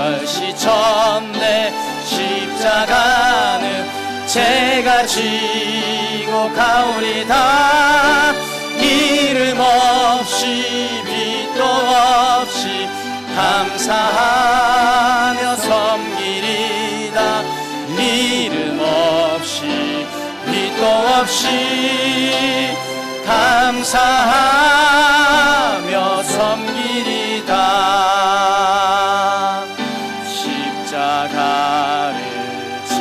멸시 전대 십자가는 제가 지고 가오리다. 이름 없이 빛도 없이 감사하며 섬기리다. 이름 없이 빛도 없이 감사하며 섬기리다. 십자가를 질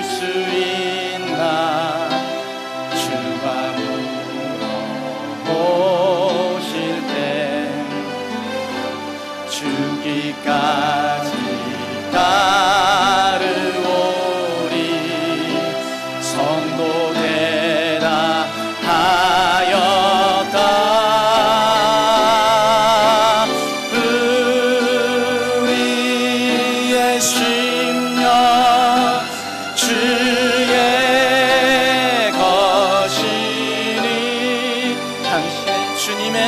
수 있나. 주가 물어보실 때 죽기까지 따르오리. 성도되라 하였다. 우리의 심령 주의 것이니. 당신의 주님의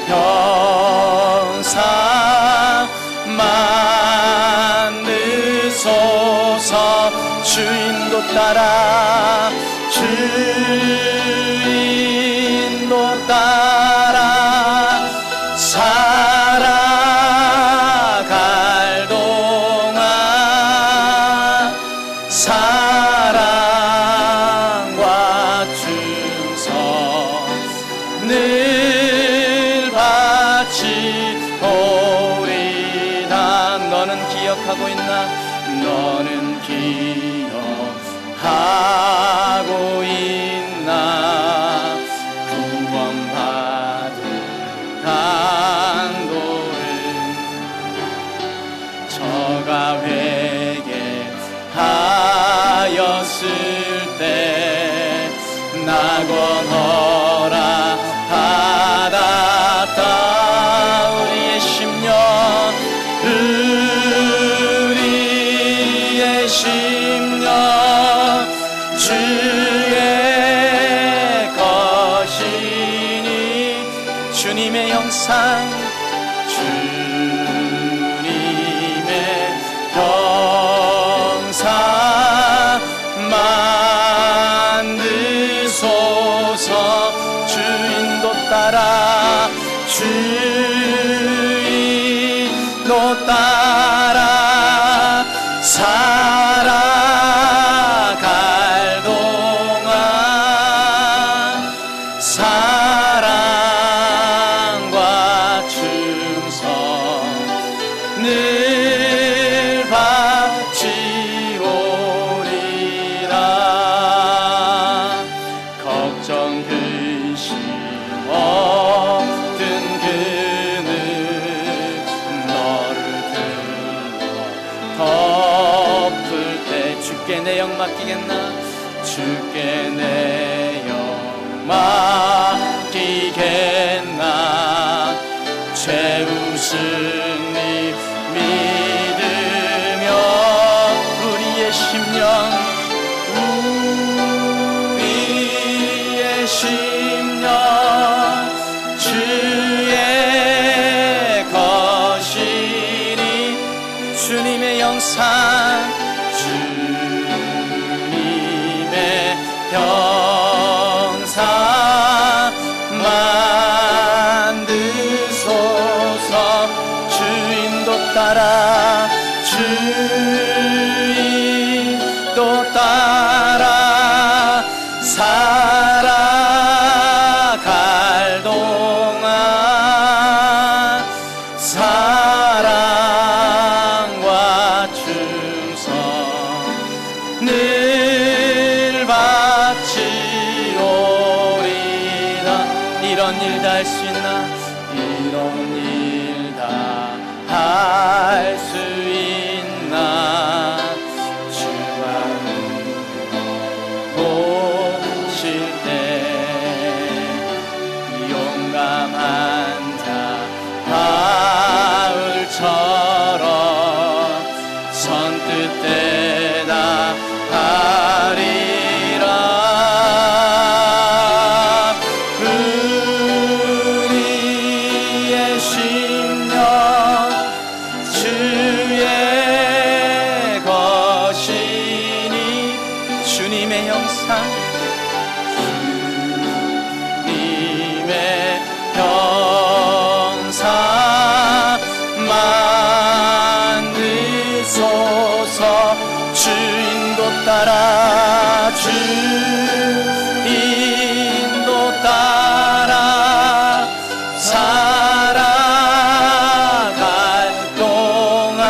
형상 만드소서. 주인도 따라 주인도 따라 살아갈 동안 사랑과 충성 늘 바치오리다. 너는 기억하고 있나? 너는 기억하고 있나? 구원받은 강도를 저가 회개하였을 때 낙원허라 받았다. 우리의 심령 우리의 심령 주의 것이니. 주님의 형상 주님의 형상 만드소서. 주인도 따라 주인도 따라 살아갈 동안 사랑과 충성 늘 바치오리라. 걱정 근심 없든 그는 너를 덮을 때 주께 내 영 맡기겠나. 주께 내 영 맡기겠나. 최우승 믿으며 우리의 심령 우리의 심령 주의 것이니. 주님의 영상 주님의 형상 만드소서. 주인도 따라 주인도 따라 살아갈 동안 사랑과 충성 늘 바치오리다. 이런 일 다 할 수 있나? 이런 일 다 할 수 있나? 주가 보실 때 용감한 자 바울처럼 선뜻대다 하리라. 우리의 따라 주 인도 따라 살아갈 동안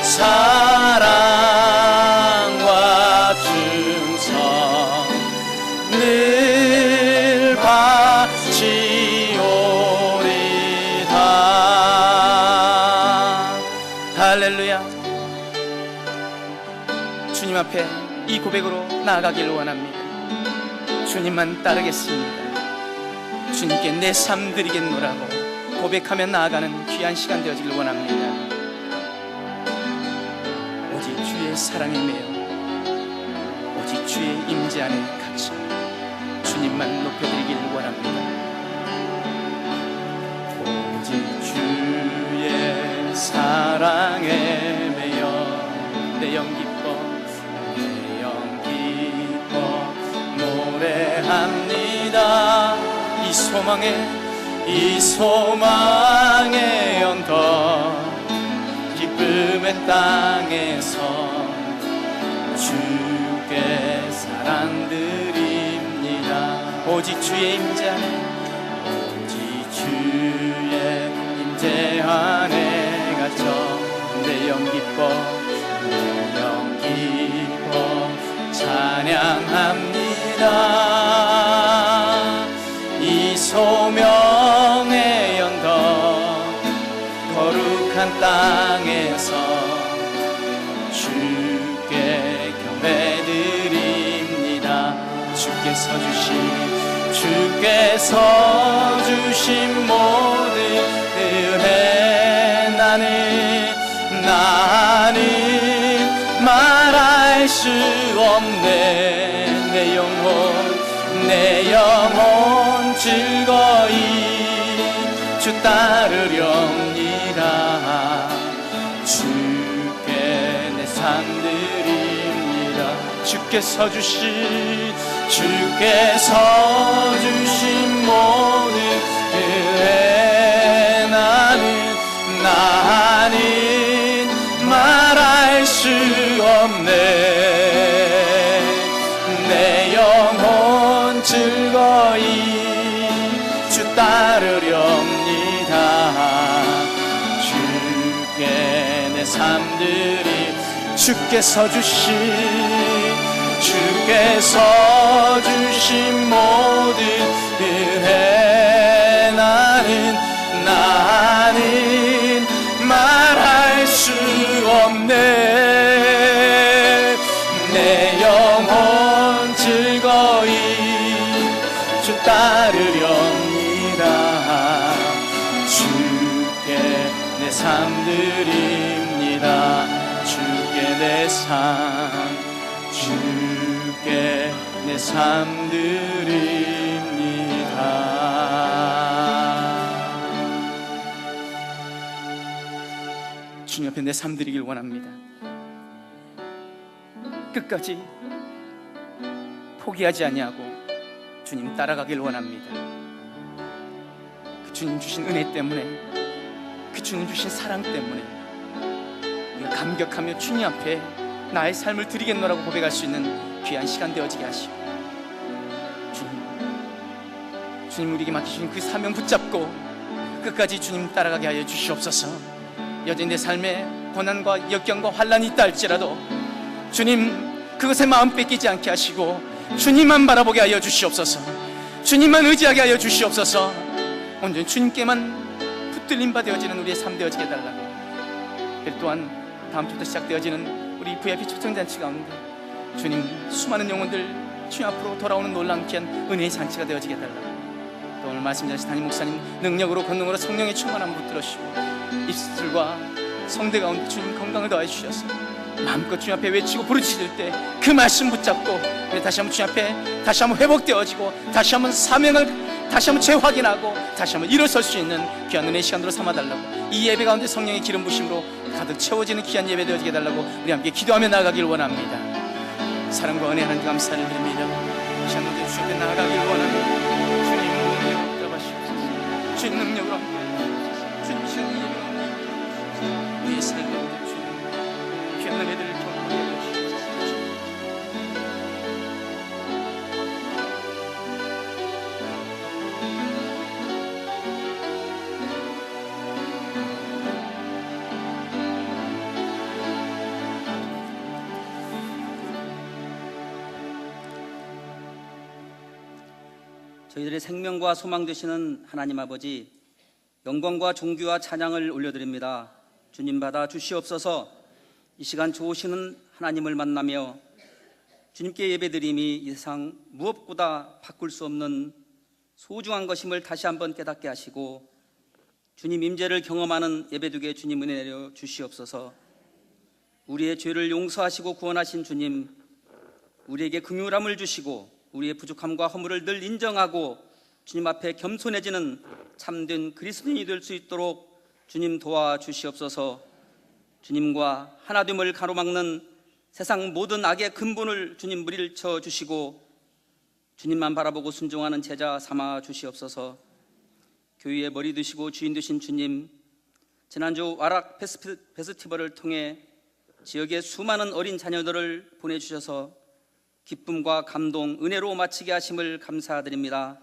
사랑과 충성 늘 바치오리다. 할렐루야. 주님 앞에 이 고백으로 나아가기를 원합니다. 주님만 따르겠습니다. 주님께 내 삶 드리겠노라고 고백하며 나아가는 귀한 시간 되어지길 원합니다. 오직 주의 사랑에 매여 오직 주의 임재 안에 갇혀 주님만 높여드리기를 원합니다. 오직 주의 사랑에 매여 내 영 기뻐 노래합니다. 이 소망의 언덕 기쁨의 땅에서 주께 사랑 드립니다. 오직 주의 임재 안에 오직 주의 임재 안에 갇혀 내 영 기뻐 찬양합니다. 이 소명의 언덕 거룩한 땅에서 주께 경배드립니다. 주께서 주신 모든 은혜 나는 말할 수 없네. 내 영혼 즐거이 주 따르렵니다. 주께 내 삶 드립니다. 주께서 주신 모든 은혜 나는 말할 수 없네. 내 영혼 즐거이 주 따르렵니다. 주께 내 삶들이 주께서 주신 모든 은혜 나는 말할 수 없네. 내 영혼 즐거이 주 따르렵니다. 주께 내 삶 드립니다. 주께 내 삶 드립니다. 주님 앞에 내 삶 드리길 원합니다. 끝까지 포기하지 아니하고 주님 따라가길 원합니다. 그 주님 주신 은혜 때문에, 그 주님 주신 사랑 때문에 우리가 감격하며 주님 앞에 나의 삶을 드리겠노라고 고백할 수 있는 귀한 시간 되어지게 하시오. 주님 우리에게 맡기신 그 사명 붙잡고 끝까지 주님 따라가게 하여 주시옵소서. 여전히 내 삶에 고난과 역경과 환난이 있다 할지라도 주님 그것에 마음 뺏기지 않게 하시고 주님만 바라보게 하여 주시옵소서. 주님만 의지하게 하여 주시옵소서. 온전히 주님께만 붙들림 바 되어지는 우리의 삶 되어지게 해달라고. 또한 다음 주부터 시작되어지는 우리 VIP 초청잔치 가운데 주님 수많은 영혼들 주님 앞으로 돌아오는 놀라운 귀한 은혜의 잔치가 되어지게 해달라고. 또 오늘 말씀 전하신 담임 목사님 능력으로 권능으로 성령의 충만함을 붙들어주시고 입술과 성대 가운데 주님 건강을 더해 주셔서 마음껏 주님 앞에 외치고 부르짖을 때 그 말씀 붙잡고 다시 한번 주님 앞에 다시 한번 회복되어지고 다시 한번 사명을 다시 한번 재확인하고 다시 한번 일어설 수 있는 귀한 은혜의 시간으로 삼아달라고. 이 예배 가운데 성령의 기름 부심으로 가득 채워지는 귀한 예배 되어지게 해달라고 우리 함께 기도하며 나아가길 원합니다. 사랑과 은혜 하나님 감사를 드립니다. 시간 가운데 주님 앞에 나아가길 원합니다. 주님 능력으로 붙잡아주시옵소서. 주님 능력으로 함께 해주시옵소서. 주님 시간 예배 가운데 우리의 삶 가운데 주님 귀한 은혜들을 경험하게 해주시옵소서. 저희들의 생명과 소망 되시는 하나님 아버지, 영광과 존귀와 찬양을 올려드립니다. 주님 받아 주시옵소서. 이 시간 좋으시는 하나님을 만나며 주님께 예배드림이 이 세상 무엇보다 바꿀 수 없는 소중한 것임을 다시 한번 깨닫게 하시고, 주님 임재를 경험하는 예배드리게 주님 은혜 내려 주시옵소서. 우리의 죄를 용서하시고 구원하신 주님, 우리에게 긍휼함을 주시고 우리의 부족함과 허물을 늘 인정하고 주님 앞에 겸손해지는 참된 그리스도인이 될 수 있도록 주님 도와주시옵소서. 주님과 하나됨을 가로막는 세상 모든 악의 근본을 주님 물리쳐 주시고 주님만 바라보고 순종하는 제자 삼아 주시옵소서. 교회의 머리 되시고 주인 되신 주님, 지난주 와락 페스티벌을 통해 지역의 수많은 어린 자녀들을 보내주셔서 기쁨과 감동, 은혜로 마치게 하심을 감사드립니다.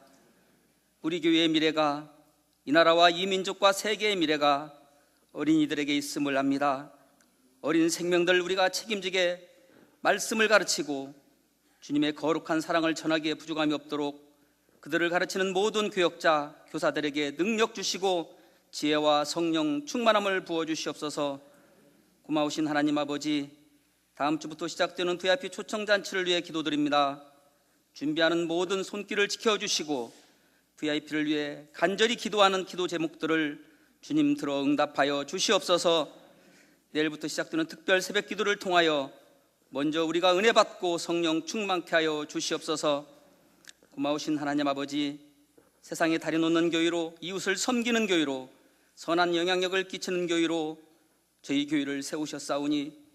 우리 교회의 미래가, 이 나라와 이 민족과 세계의 미래가 어린이들에게 있음을 압니다. 어린 생명들 우리가 책임지게 말씀을 가르치고 주님의 거룩한 사랑을 전하기에 부족함이 없도록 그들을 가르치는 모든 교역자, 교사들에게 능력 주시고 지혜와 성령 충만함을 부어주시옵소서. 고마우신 하나님 아버지, 다음 주부터 시작되는 VIP 초청잔치를 위해 기도드립니다. 준비하는 모든 손길을 지켜주시고 VIP를 위해 간절히 기도하는 기도 제목들을 주님 들어 응답하여 주시옵소서. 내일부터 시작되는 특별 새벽 기도를 통하여 먼저 우리가 은혜 받고 성령 충만케 하여 주시옵소서. 고마우신 하나님 아버지, 세상에 다리 놓는 교회로, 이웃을 섬기는 교회로, 선한 영향력을 끼치는 교회로 저희 교회를 세우셨사오니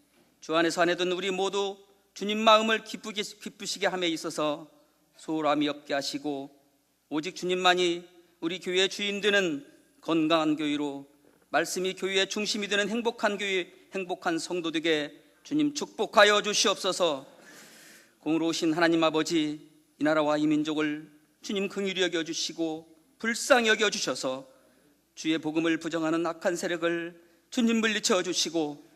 주 안에서 안에든 우리 모두 주님 마음을 기쁘시게 함에 있어서 소홀함이 없게 하시고 오직 주님만이 우리 교회의 주인 되는 건강한 교회로, 말씀이 교회의 중심이 되는 행복한 교회, 행복한 성도 되게 주님 축복하여 주시옵소서. 공의로우신 하나님 아버지, 이 나라와 이 민족을 주님 긍휼히 여겨주시고 불쌍히 여겨주셔서 주의 복음을 부정하는 악한 세력을 주님 물리쳐 주시고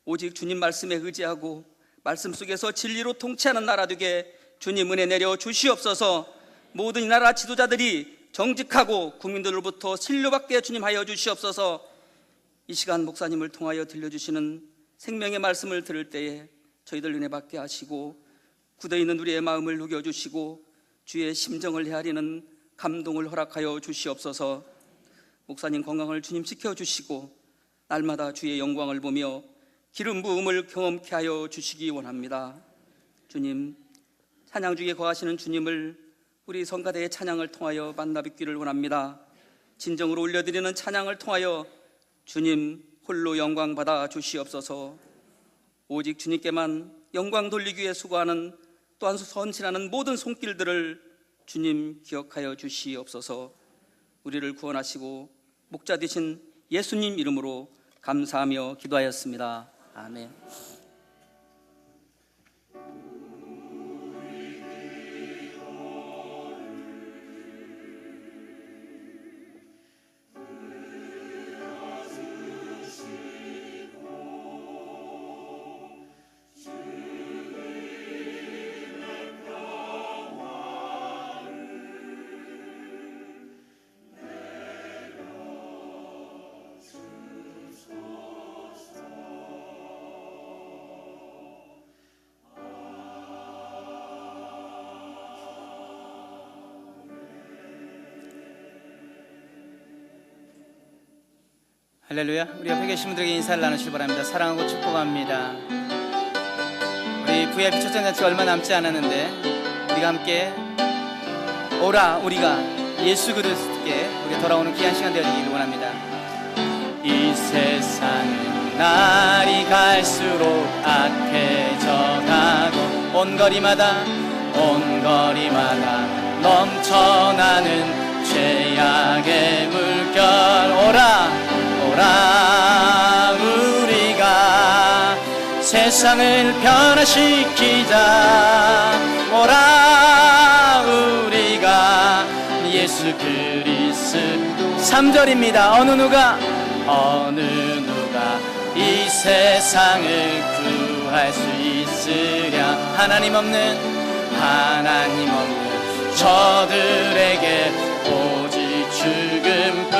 오직 주님 말씀에 의지하고 말씀 속에서 진리로 통치하는 나라 되게 주님 은혜 내려 주시옵소서. 모든 이 나라 지도자들이 정직하고 국민들로부터 신뢰받게 주님 하여 주시옵소서. 이 시간 목사님을 통하여 들려주시는 생명의 말씀을 들을 때에 저희들 은혜 받게 하시고 굳어있는 우리의 마음을 녹여주시고 주의 심정을 헤아리는 감동을 허락하여 주시옵소서. 목사님 건강을 주님 지켜주시고 날마다 주의 영광을 보며 기름 부음을 경험케 하여 주시기 원합니다. 주님, 찬양 중에 거하시는 주님을 우리 성가대의 찬양을 통하여 만나 뵙기를 원합니다. 진정으로 올려드리는 찬양을 통하여 주님 홀로 영광 받아 주시옵소서. 오직 주님께만 영광 돌리기 위해 수고하는 또한 헌신하는 모든 손길들을 주님 기억하여 주시옵소서. 우리를 구원하시고 목자 되신 예수님 이름으로 감사하며 기도하였습니다. 아멘. 할렐루야. 우리 옆에 계신 분들에게 인사를 나누시기 바랍니다. 사랑하고 축복합니다. 우리 VIP 초청잔치가 얼마 남지 않았는데 우리가 함께 오라 우리가 예수 그리스도께 우리 돌아오는 귀한 시간 되어지기를 원합니다. 이 세상은 날이 갈수록 악해져 가고 온 거리마다 넘쳐나는 죄악의 물결. 오라 우리가 세상을 변화시키자. 오라 우리가 예수 그리스도. 3절입니다. 어느 누가 이 세상을 구할 수 있으랴. 하나님 없는 저들에게 오직 죽음뿐.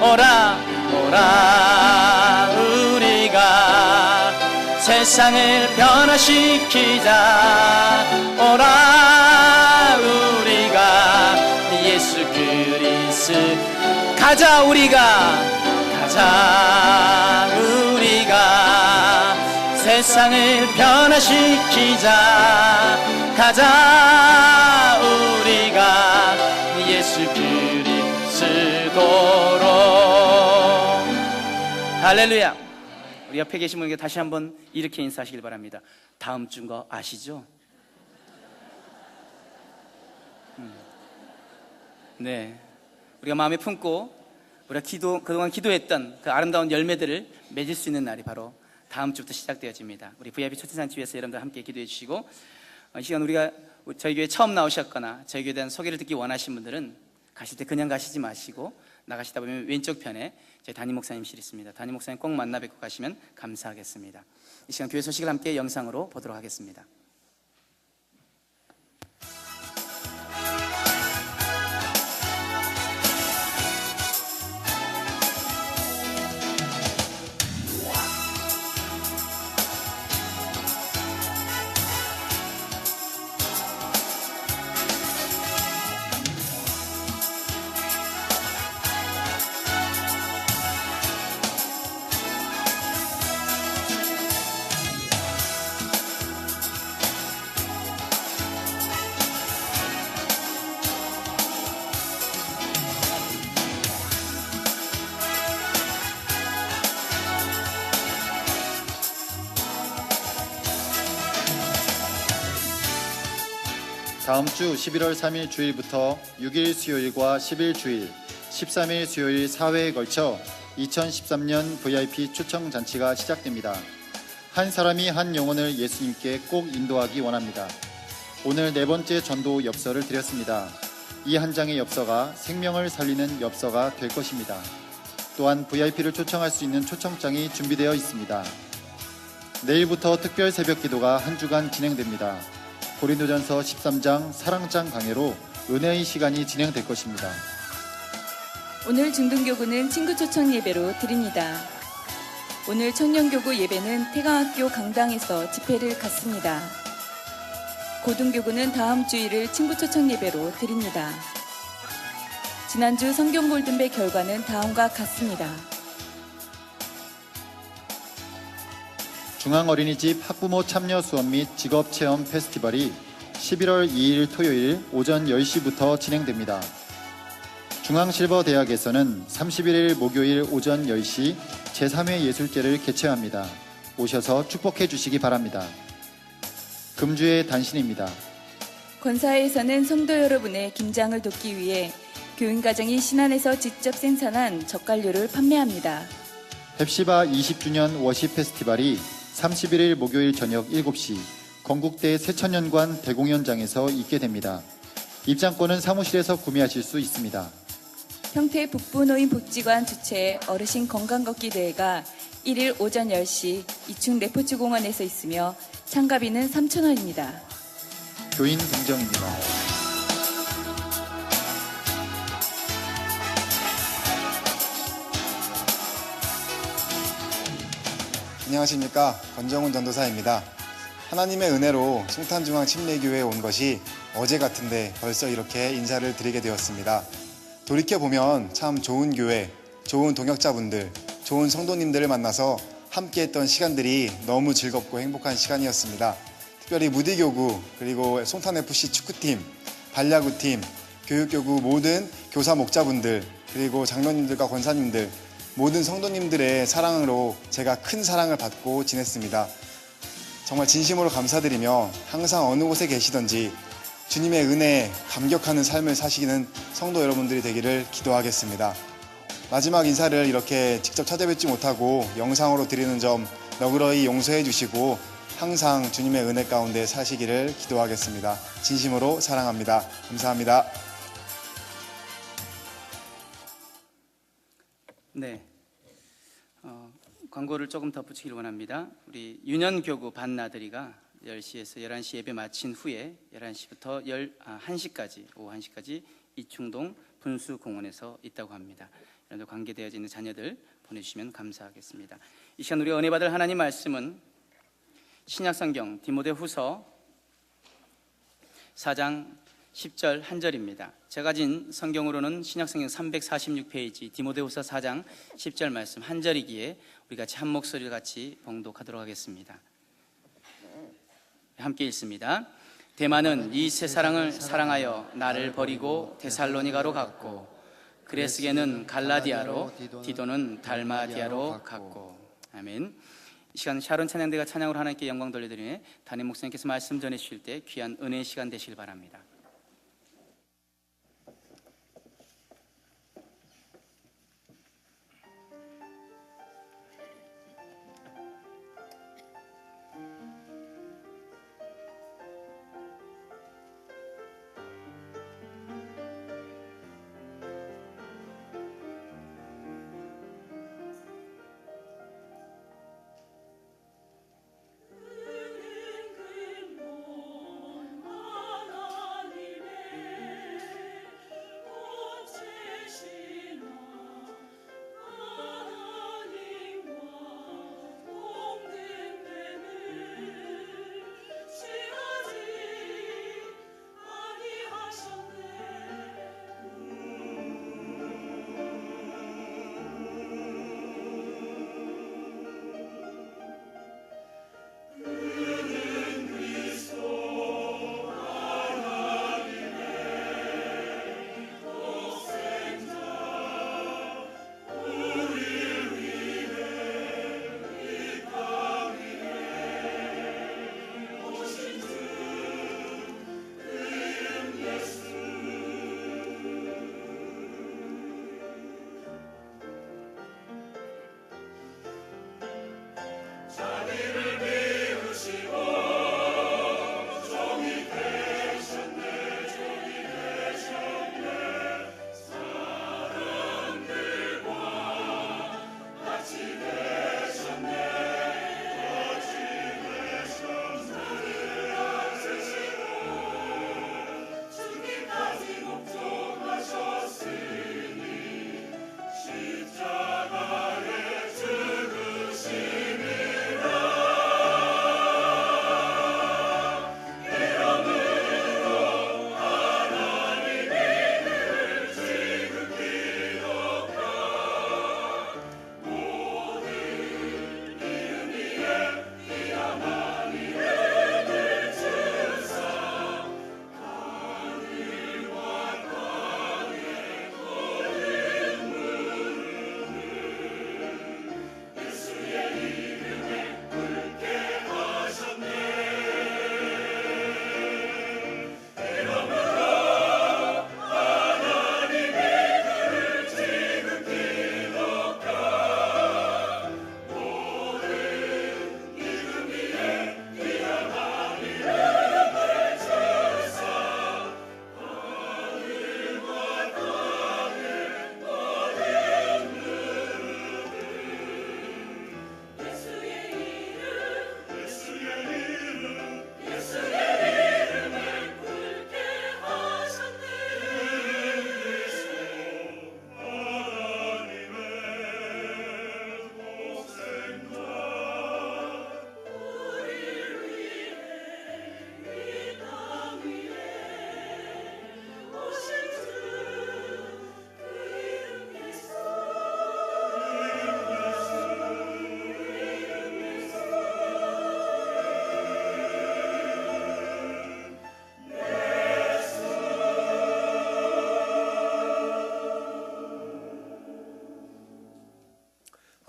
오라 오라 우리가 세상을 변화시키자. 오라 우리가 예수 그리스도 가자. 우리가 가자. 우리가 세상을 변화시키자. 가자. 우리가 예수 그리스도로. 할렐루야. 우리 옆에 계신 분에게 다시 한번 이렇게 인사하시길 바랍니다. 다음 주인 거 아시죠? 네, 우리가 마음에 품고 우리가 그동안 기도했던 그 아름다운 열매들을 맺을 수 있는 날이 바로 다음 주부터 시작되어집니다. 우리 VIP 초대잔치 위해서 여러분들 함께 기도해 주시고, 이 시간 우리가 저희 교회 처음 나오셨거나 저희 교회에 대한 소개를 듣기 원하신 분들은 가실 때 그냥 가시지 마시고 나가시다 보면 왼쪽 편에 저희 담임 목사님실이 있습니다. 담임 목사님 꼭 만나 뵙고 가시면 감사하겠습니다. 이 시간 교회 소식을 함께 영상으로 보도록 하겠습니다. 다음 주 11월 3일 주일부터 6일 수요일과 10일 주일, 13일 수요일 4회에 걸쳐 2013년 VIP 초청 잔치가 시작됩니다. 한 사람이 한 영혼을 예수님께 꼭 인도하기 원합니다. 오늘 네 번째 전도 엽서를 드렸습니다. 이 한 장의 엽서가 생명을 살리는 엽서가 될 것입니다. 또한 VIP를 초청할 수 있는 초청장이 준비되어 있습니다. 내일부터 특별 새벽 기도가 한 주간 진행됩니다. 고린도전서 13장 사랑장 강해로 은혜의 시간이 진행될 것입니다. 오늘 중등교구는 친구 초청 예배로 드립니다. 오늘 청년교구 예배는 태강학교 강당에서 집회를 갖습니다. 고등교구는 다음 주일을 친구 초청 예배로 드립니다. 지난주 성경 골든벨 결과는 다음과 같습니다. 중앙어린이집 학부모 참여 수업 및 직업체험 페스티벌이 11월 2일 토요일 오전 10시부터 진행됩니다. 중앙실버대학에서는 31일 목요일 오전 10시 제3회 예술제를 개최합니다. 오셔서 축복해 주시기 바랍니다. 금주의 단신입니다. 권사회에서는 성도 여러분의 김장을 돕기 위해 교인가정이 신안에서 직접 생산한 젓갈류를 판매합니다. 헵시바 20주년 워십 페스티벌이 31일 목요일 저녁 7시 건국대 새천년관 대공연장에서 있게 됩니다. 입장권은 사무실에서 구매하실 수 있습니다. 평택 북부노인 복지관 주최 어르신 건강걷기 대회가 1일 오전 10시 이충 레포츠 공원에서 있으며 참가비는 3,000원입니다. 교인 공정입니다. 안녕하십니까. 권정훈 전도사입니다. 하나님의 은혜로 송탄중앙침례교회에 온 것이 어제 같은데 벌써 이렇게 인사를 드리게 되었습니다. 돌이켜보면 참 좋은 교회, 좋은 동역자분들, 좋은 성도님들을 만나서 함께했던 시간들이 너무 즐겁고 행복한 시간이었습니다. 특별히 무디교구, 그리고 송탄FC 축구팀, 반야구팀, 교육교구 모든 교사 목자분들, 그리고 장로님들과 권사님들, 모든 성도님들의 사랑으로 제가 큰 사랑을 받고 지냈습니다. 정말 진심으로 감사드리며 항상 어느 곳에 계시든지 주님의 은혜에 감격하는 삶을 사시는 성도 여러분들이 되기를 기도하겠습니다. 마지막 인사를 이렇게 직접 찾아뵙지 못하고 영상으로 드리는 점 너그러이 용서해 주시고 항상 주님의 은혜 가운데 사시기를 기도하겠습니다. 진심으로 사랑합니다. 감사합니다. 네, 광고를 조금 덧붙이길 원합니다. 우리 유년교구 반나들이가 10시에서 11시 예배 마친 후에 11시부터 1시까지, 오후 1시까지 이충동 분수공원에서 있다고 합니다. 여러분들 관계되어져 있는 자녀들 보내주시면 감사하겠습니다. 이 시간 우리가 은혜 받을 하나님 말씀은 신약성경 디모데후서 4장 10절 한 절입니다. 제가 가진 성경으로는 신약성경 346페이지 디모데후서 4장 10절 말씀 한 절이기에 우리 같이 한 목소리를 같이 봉독하도록 하겠습니다. 함께 읽습니다. 데마는 이 세상을 사랑하여 나를 버리고 데살로니가로 갔고 그레스게는 갈라디아로 디도는 달마디아로 갔고. 아멘. 이 시간 샤론 찬양대가 찬양으로 하나님께 영광 돌려드리며 담임 목사님께서 말씀 전해주실 때 귀한 은혜의 시간 되시길 바랍니다.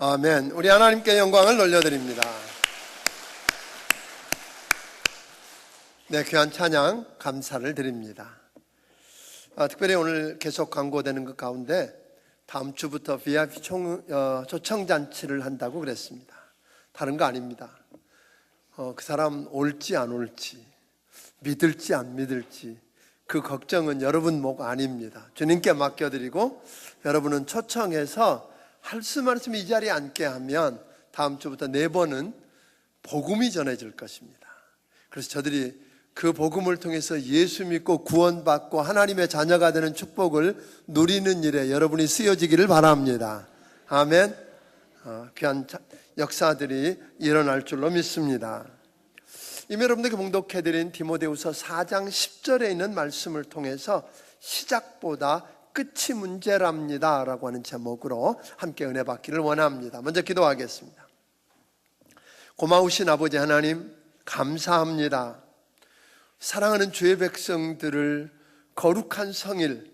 아멘. 우리 하나님께 영광을 돌려드립니다. 네, 귀한 찬양 감사를 드립니다. 특별히 오늘 계속 광고되는 것 가운데 다음 주부터 VIP 초청잔치를 한다고 그랬습니다. 다른 거 아닙니다. 그 사람 올지 안 올지, 믿을지 안 믿을지 그 걱정은 여러분 목 아닙니다. 주님께 맡겨드리고 여러분은 초청해서 할 수만 있으면 이 자리에 앉게 하면 다음 주부터 4번은 복음이 전해질 것입니다. 그래서 저들이 그 복음을 통해서 예수 믿고 구원받고 하나님의 자녀가 되는 축복을 누리는 일에 여러분이 쓰여지기를 바랍니다. 아멘. 귀한 역사들이 일어날 줄로 믿습니다. 이미 여러분들께 봉독해드린 디모데후서 4장 10절에 있는 말씀을 통해서 시작보다 끝이 문제랍니다 라고 하는 제목으로 함께 은혜 받기를 원합니다. 먼저 기도하겠습니다. 고마우신 아버지 하나님, 감사합니다. 사랑하는 주의 백성들을 거룩한 성일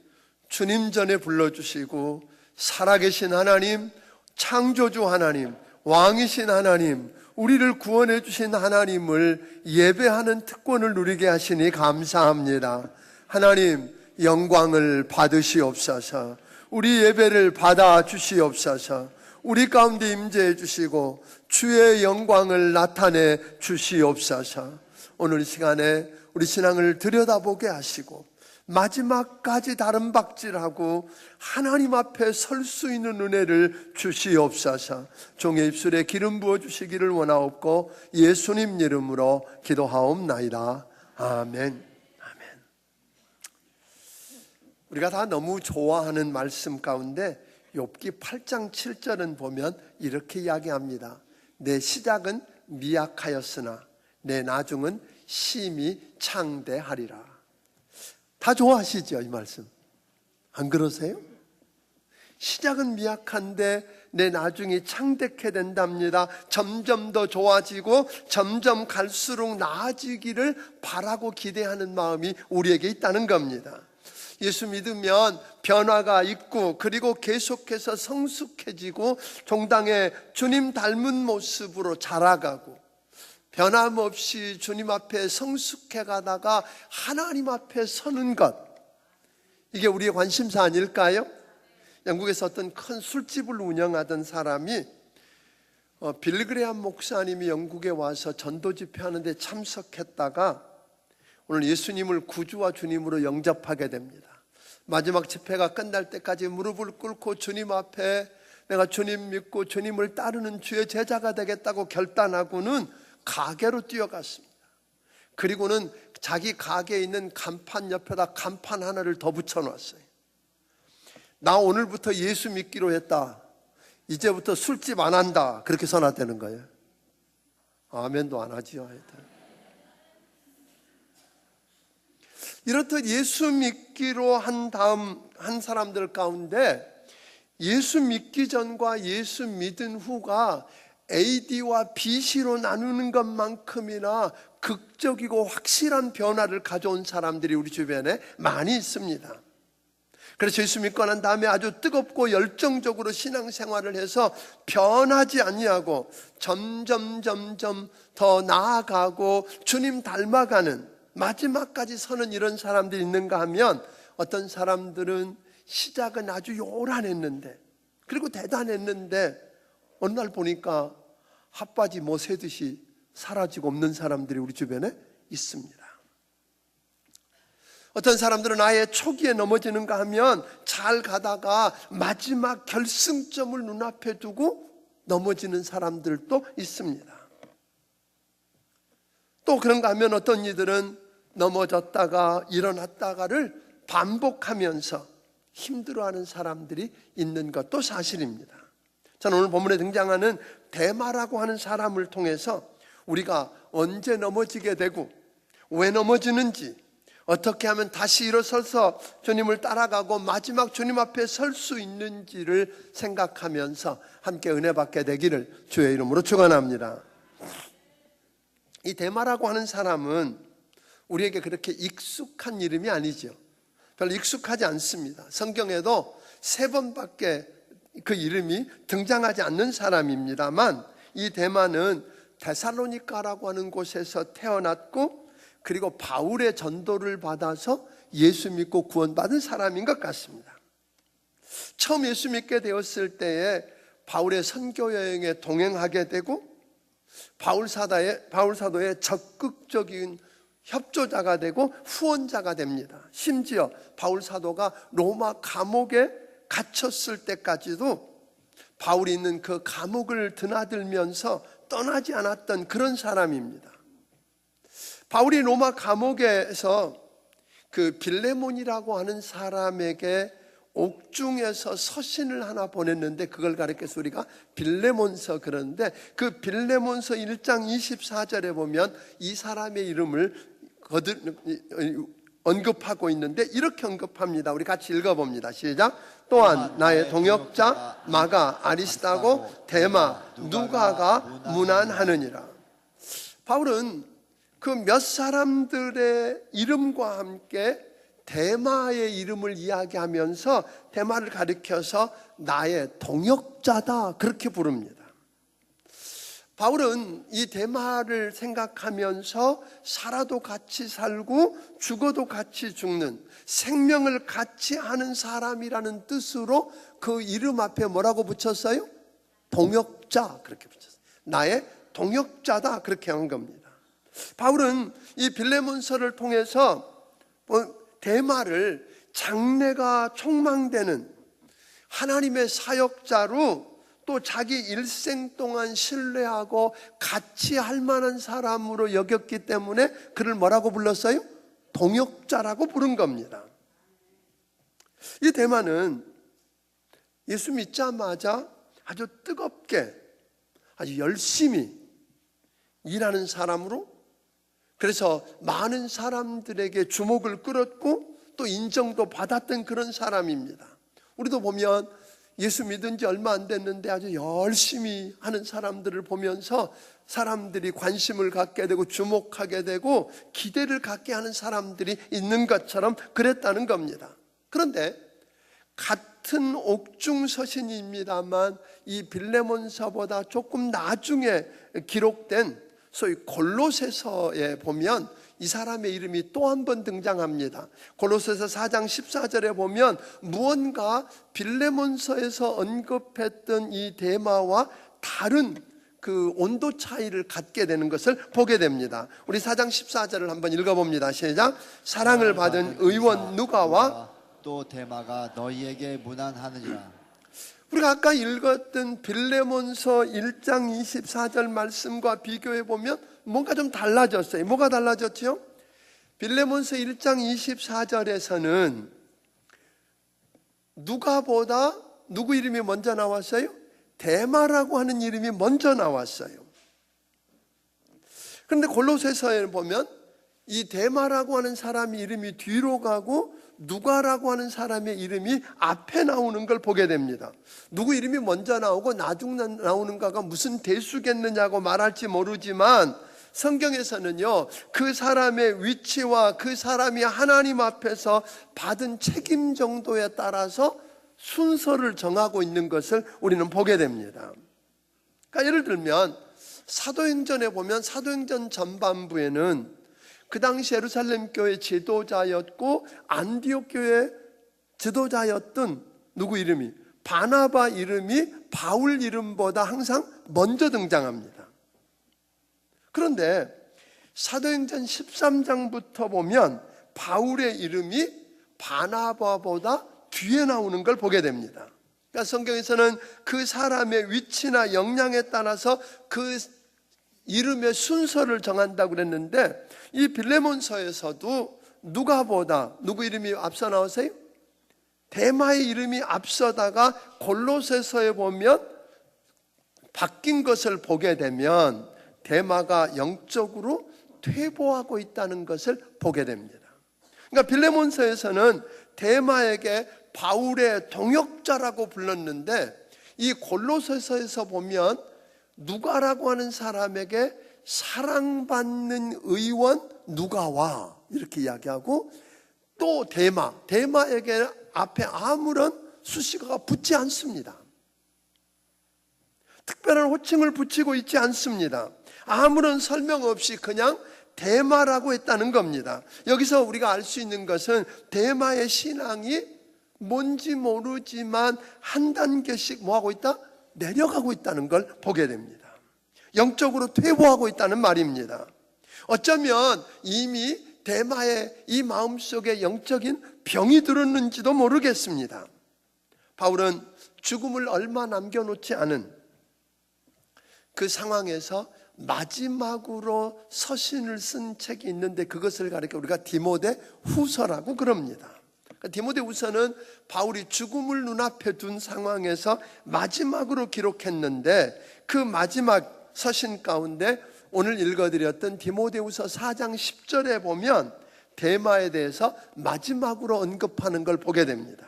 주님 전에 불러주시고 살아계신 하나님, 창조주 하나님, 왕이신 하나님, 우리를 구원해 주신 하나님을 예배하는 특권을 누리게 하시니 감사합니다. 하나님, 영광을 받으시옵소서. 우리 예배를 받아 주시옵소서. 우리 가운데 임재해 주시고 주의 영광을 나타내 주시옵소서. 오늘 시간에 우리 신앙을 들여다보게 하시고 마지막까지 다른 박질하고 하나님 앞에 설 수 있는 은혜를 주시옵소서. 종의 입술에 기름 부어 주시기를 원하옵고 예수님 이름으로 기도하옵나이다. 아멘. 아멘. 우리가 다 너무 좋아하는 말씀 가운데 욥기 8장 7절은 보면 이렇게 이야기합니다. 내 시작은 미약하였으나 내 나중은 심히 창대하리라. 다 좋아하시죠, 이 말씀? 안 그러세요? 시작은 미약한데 내 나중이 창대케 된답니다. 점점 더 좋아지고 점점 갈수록 나아지기를 바라고 기대하는 마음이 우리에게 있다는 겁니다. 예수 믿으면 변화가 있고 그리고 계속해서 성숙해지고 종당에 주님 닮은 모습으로 자라가고 변함없이 주님 앞에 성숙해 가다가 하나님 앞에 서는 것, 이게 우리의 관심사 아닐까요? 영국에서 어떤 큰 술집을 운영하던 사람이 빌그레함 목사님이 영국에 와서 전도 집회하는데 참석했다가 오늘 예수님을 구주와 주님으로 영접하게 됩니다. 마지막 집회가 끝날 때까지 무릎을 꿇고 주님 앞에 내가 주님 믿고 주님을 따르는 주의 제자가 되겠다고 결단하고는 가게로 뛰어갔습니다. 그리고는 자기 가게에 있는 간판 옆에다 간판 하나를 더 붙여놨어요. 나 오늘부터 예수 믿기로 했다. 이제부터 술집 안 한다. 그렇게 선언되는 거예요. 아멘도 안 하지요. 이렇듯 예수 믿기로 한 다음 한 사람들 가운데 예수 믿기 전과 예수 믿은 후가 AD와 BC로 나누는 것만큼이나 극적이고 확실한 변화를 가져온 사람들이 우리 주변에 많이 있습니다. 그래서 예수 믿고 난 다음에 아주 뜨겁고 열정적으로 신앙생활을 해서 변하지 아니하고 점점 더 나아가고 주님 닮아가는 마지막까지 서는 이런 사람들이 있는가 하면 어떤 사람들은 시작은 아주 요란했는데 그리고 대단했는데 어느 날 보니까 핫바지 뭐 새듯이 사라지고 없는 사람들이 우리 주변에 있습니다. 어떤 사람들은 아예 초기에 넘어지는가 하면 잘 가다가 마지막 결승점을 눈앞에 두고 넘어지는 사람들도 있습니다. 또 그런가 하면 어떤 이들은 넘어졌다가 일어났다가를 반복하면서 힘들어하는 사람들이 있는 것도 사실입니다. 저는 오늘 본문에 등장하는 데마라고 하는 사람을 통해서 우리가 언제 넘어지게 되고 왜 넘어지는지, 어떻게 하면 다시 일어서서 주님을 따라가고 마지막 주님 앞에 설 수 있는지를 생각하면서 함께 은혜 받게 되기를 주의 이름으로 축원합니다. 이 데마라고 하는 사람은 우리에게 그렇게 익숙한 이름이 아니죠. 별로 익숙하지 않습니다. 성경에도 3번밖에 그 이름이 등장하지 않는 사람입니다만 이 데마는 데살로니가라고 하는 곳에서 태어났고 그리고 바울의 전도를 받아서 예수 믿고 구원받은 사람인 것 같습니다. 처음 예수 믿게 되었을 때에 바울의 선교 여행에 동행하게 되고 바울 사도의 적극적인 협조자가 되고 후원자가 됩니다. 심지어 바울 사도가 로마 감옥에 갇혔을 때까지도 바울이 있는 그 감옥을 드나들면서 떠나지 않았던 그런 사람입니다. 바울이 로마 감옥에서 그 빌레몬이라고 하는 사람에게 옥중에서 서신을 하나 보냈는데 그걸 가리켜서 우리가 빌레몬서 그러는데 그 빌레몬서 1장 24절에 보면 이 사람의 이름을 언급하고 있는데 이렇게 언급합니다. 우리 같이 읽어봅니다. 시작. 또한 나의 동역자 마가, 아리스타고, 데마, 누가가 문안하느니라. 바울은 그 몇 사람들의 이름과 함께 데마의 이름을 이야기하면서 데마를 가리켜서 나의 동역자다 그렇게 부릅니다. 바울은 이 데마를 생각하면서 살아도 같이 살고 죽어도 같이 죽는 생명을 같이 하는 사람이라는 뜻으로 그 이름 앞에 뭐라고 붙였어요? 동역자 그렇게 붙였어요. 나의 동역자다 그렇게 한 겁니다. 바울은 이 빌레몬서를 통해서 데마를 장래가 촉망되는 하나님의 사역자로 또 자기 일생 동안 신뢰하고 같이 할 만한 사람으로 여겼기 때문에 그를 뭐라고 불렀어요? 동역자라고 부른 겁니다. 이 데마는 예수 믿자마자 아주 뜨겁게 아주 열심히 일하는 사람으로 그래서 많은 사람들에게 주목을 끌었고 또 인정도 받았던 그런 사람입니다. 우리도 보면 예수 믿은 지 얼마 안 됐는데 아주 열심히 하는 사람들을 보면서 사람들이 관심을 갖게 되고 주목하게 되고 기대를 갖게 하는 사람들이 있는 것처럼 그랬다는 겁니다. 그런데 같은 옥중 서신입니다만 이 빌레몬서보다 조금 나중에 기록된 소위 골로새서에 보면 이 사람의 이름이 또 한 번 등장합니다. 골로새서 4장 14절에 보면 무언가 빌레몬서에서 언급했던 이 데마와 다른 그 온도 차이를 갖게 되는 것을 보게 됩니다. 우리 4장 14절을 한번 읽어봅니다. 시작. 사랑을 받은 의원 누가와 또 데마가 너희에게 문안하느니라. 우리가 아까 읽었던 빌레몬서 1장 24절 말씀과 비교해 보면 뭔가 좀 달라졌어요. 뭐가 달라졌죠? 빌레몬서 1장 24절에서는 누가보다 누구 이름이 먼저 나왔어요? 데마라고 하는 이름이 먼저 나왔어요. 그런데 골로새서에 보면 이 데마라고 하는 사람 이름이 뒤로 가고 누가라고 하는 사람의 이름이 앞에 나오는 걸 보게 됩니다. 누구 이름이 먼저 나오고 나중에 나오는가가 무슨 대수겠느냐고 말할지 모르지만 성경에서는요, 그 사람의 위치와 그 사람이 하나님 앞에서 받은 책임 정도에 따라서 순서를 정하고 있는 것을 우리는 보게 됩니다. 그러니까 예를 들면 사도행전에 보면 사도행전 전반부에는 그 당시 예루살렘 교회 지도자였고 안디옥 교회 지도자였던 누구 이름이 바나바 이름이 바울 이름보다 항상 먼저 등장합니다. 그런데 사도행전 13장부터 보면 바울의 이름이 바나바보다 뒤에 나오는 걸 보게 됩니다. 그러니까 성경에서는 그 사람의 위치나 역량에 따라서 그 이름의 순서를 정한다고 그랬는데 이 빌레몬서에서도 누가보다 누구 이름이 앞서 나오세요? 데마의 이름이 앞서다가 골로새서에 보면 바뀐 것을 보게 되면 데마가 영적으로 퇴보하고 있다는 것을 보게 됩니다. 그러니까 빌레몬서에서는 데마에게 바울의 동역자라고 불렀는데 이 골로새서에서 보면 누가라고 하는 사람에게 사랑받는 의원 누가와 이렇게 이야기하고 또 데마에게 앞에 아무런 수식어가 붙지 않습니다. 특별한 호칭을 붙이고 있지 않습니다. 아무런 설명 없이 그냥 데마라고 했다는 겁니다. 여기서 우리가 알 수 있는 것은 데마의 신앙이 뭔지 모르지만 한 단계씩 뭐하고 있다? 내려가고 있다는 걸 보게 됩니다. 영적으로 퇴보하고 있다는 말입니다. 어쩌면 이미 데마의 이 마음속에 영적인 병이 들었는지도 모르겠습니다. 바울은 죽음을 얼마 남겨놓지 않은 그 상황에서 마지막으로 서신을 쓴 책이 있는데 그것을 가리켜 우리가 디모데 후서라고 그럽니다. 디모데 후서는 바울이 죽음을 눈앞에 둔 상황에서 마지막으로 기록했는데 그 마지막 서신 가운데 오늘 읽어드렸던 디모데 후서 4장 10절에 보면 데마에 대해서 마지막으로 언급하는 걸 보게 됩니다.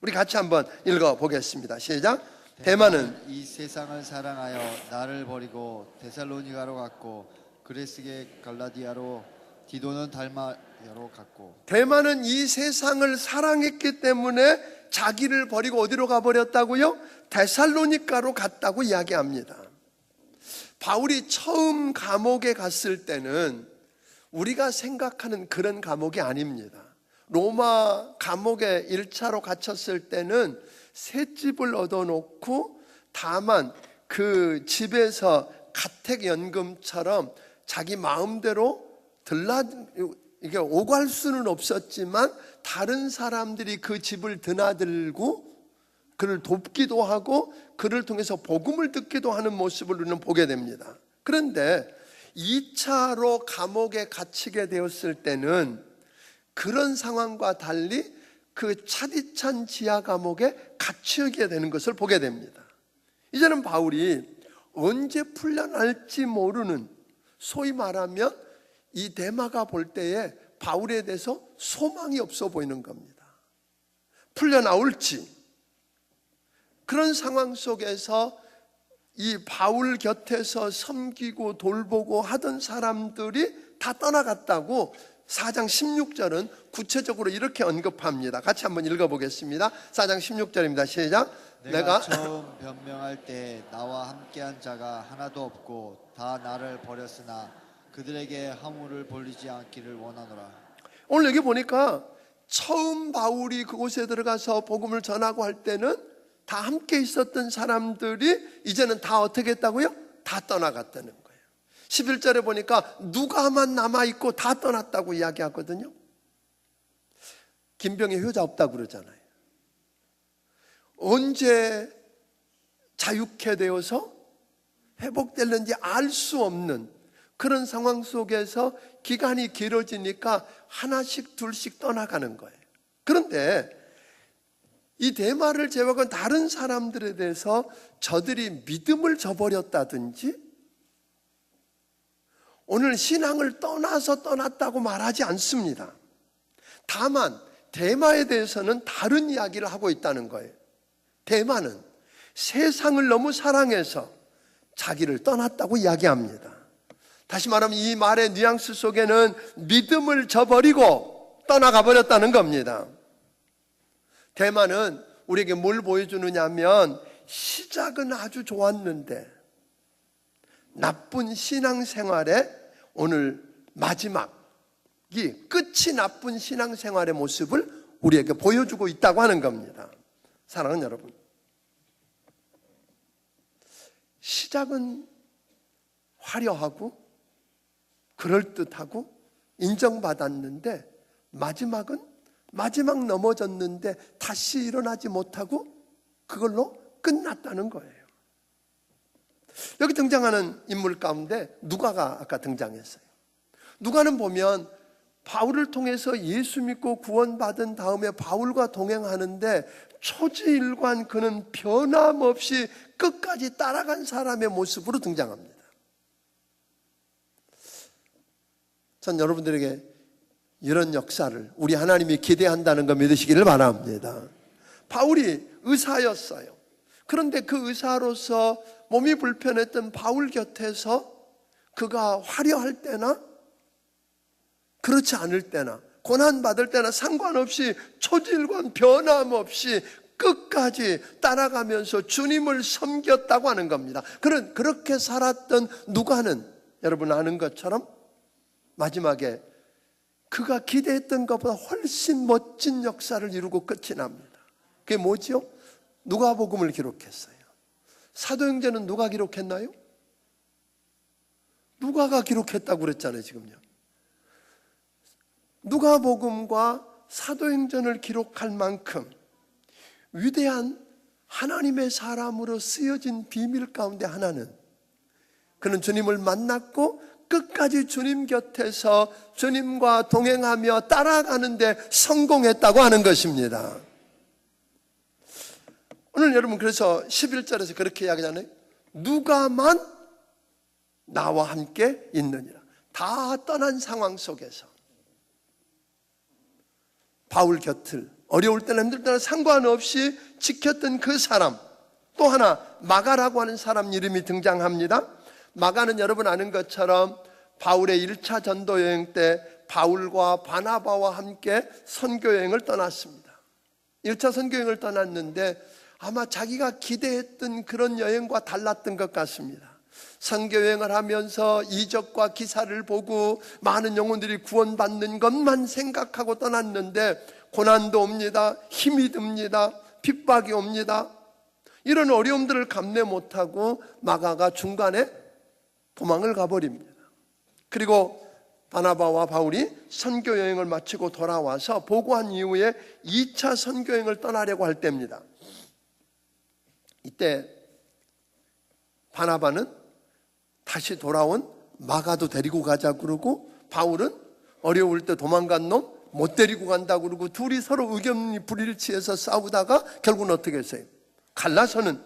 우리 같이 한번 읽어보겠습니다. 시작. 데마는 이 세상을 사랑하여 나를 버리고 데살로니가로 갔고 그레스게 갈라디아로 디도는 달마야로 갔고 데마는 이 세상을 사랑했기 때문에 자기를 버리고 어디로 가버렸다고요? 데살로니가로 갔다고 이야기합니다. 바울이 처음 감옥에 갔을 때는 우리가 생각하는 그런 감옥이 아닙니다. 로마 감옥에 1차로 갇혔을 때는 새 집을 얻어놓고 다만 그 집에서 가택연금처럼 자기 마음대로 이게 오갈 수는 없었지만 다른 사람들이 그 집을 드나들고 그를 돕기도 하고 그를 통해서 복음을 듣기도 하는 모습을 우리는 보게 됩니다. 그런데 2차로 감옥에 갇히게 되었을 때는 그런 상황과 달리 그 차디찬 지하 감옥에 갇히게 되는 것을 보게 됩니다. 이제는 바울이 언제 풀려날지 모르는, 소위 말하면 이 데마가 볼 때에 바울에 대해서 소망이 없어 보이는 겁니다. 풀려나올지. 그런 상황 속에서 이 바울 곁에서 섬기고 돌보고 하던 사람들이 다 떠나갔다고 4장 16절은 구체적으로 이렇게 언급합니다. 같이 한번 읽어보겠습니다. 4장 16절입니다. 시작. 내가 처음 변명할 때 나와 함께한 자가 하나도 없고 다 나를 버렸으나 그들에게 허물을 벌리지 않기를 원하노라. 오늘 여기 보니까 처음 바울이 그곳에 들어가서 복음을 전하고 할 때는 다 함께 있었던 사람들이 이제는 다 어떻게 했다고요? 다 떠나갔다는 거예요. 11절에 보니까 누가만 남아있고 다 떠났다고 이야기하거든요. 김병희 효자 없다고 그러잖아요. 언제 자유케 되어서 회복될는지 알 수 없는 그런 상황 속에서 기간이 길어지니까 하나씩 둘씩 떠나가는 거예요. 그런데 이 데마를 제외한 다른 사람들에 대해서 저들이 믿음을 저버렸다든지 오늘 신앙을 떠나서 떠났다고 말하지 않습니다. 다만 데마에 대해서는 다른 이야기를 하고 있다는 거예요. 데마는 세상을 너무 사랑해서 자기를 떠났다고 이야기합니다. 다시 말하면 이 말의 뉘앙스 속에는 믿음을 저버리고 떠나가 버렸다는 겁니다. 데마는 우리에게 뭘 보여주느냐 하면 시작은 아주 좋았는데 나쁜 신앙생활의 오늘 마지막이 끝이 나쁜 신앙생활의 모습을 우리에게 보여주고 있다고 하는 겁니다. 사랑하는 여러분, 시작은 화려하고 그럴듯하고 인정받았는데 마지막 넘어졌는데 다시 일어나지 못하고 그걸로 끝났다는 거예요. 여기 등장하는 인물 가운데 누가가 아까 등장했어요. 누가는 보면 바울을 통해서 예수 믿고 구원받은 다음에 바울과 동행하는데 초지일관 그는 변함없이 끝까지 따라간 사람의 모습으로 등장합니다. 전 여러분들에게 이런 역사를 우리 하나님이 기대한다는 거 믿으시기를 바랍니다. 바울이 의사였어요. 그런데 그 의사로서 몸이 불편했던 바울 곁에서 그가 화려할 때나 그렇지 않을 때나 고난받을 때나 상관없이 초질관 변함없이 끝까지 따라가면서 주님을 섬겼다고 하는 겁니다. 그렇게 살았던 누가는 여러분 아는 것처럼 마지막에 그가 기대했던 것보다 훨씬 멋진 역사를 이루고 끝이 납니다. 그게 뭐지요? 누가복음을 기록했어요. 사도행전은 누가 기록했나요? 누가가 기록했다고 그랬잖아요. 지금요. 누가복음과 사도행전을 기록할 만큼 위대한 하나님의 사람으로 쓰여진 비밀 가운데 하나는 그는 주님을 만났고 끝까지 주님 곁에서 주님과 동행하며 따라가는데 성공했다고 하는 것입니다. 오늘 여러분 그래서 11절에서 그렇게 이야기하잖아요. 누가만 나와 함께 있느니라. 다 떠난 상황 속에서 바울 곁을 어려울 때나 힘들 때나 상관없이 지켰던 그 사람, 또 하나 마가라고 하는 사람 이름이 등장합니다. 마가는 여러분 아는 것처럼 바울의 1차 전도 여행 때 바울과 바나바와 함께 선교 여행을 떠났습니다. 1차 선교 여행을 떠났는데 아마 자기가 기대했던 그런 여행과 달랐던 것 같습니다. 선교 여행을 하면서 이적과 기사를 보고 많은 영혼들이 구원받는 것만 생각하고 떠났는데 고난도 옵니다. 힘이 듭니다. 핍박이 옵니다. 이런 어려움들을 감내 못하고 마가가 중간에 도망을 가버립니다. 그리고 바나바와 바울이 선교 여행을 마치고 돌아와서 보고한 이후에 2차 선교 여행을 떠나려고 할 때입니다. 이때 바나바는 다시 돌아온 마가도 데리고 가자 그러고, 바울은 어려울 때 도망간 놈 못 데리고 간다고 그러고, 둘이 서로 의견이 불일치해서 싸우다가 결국은 어떻게 했어요? 갈라서는.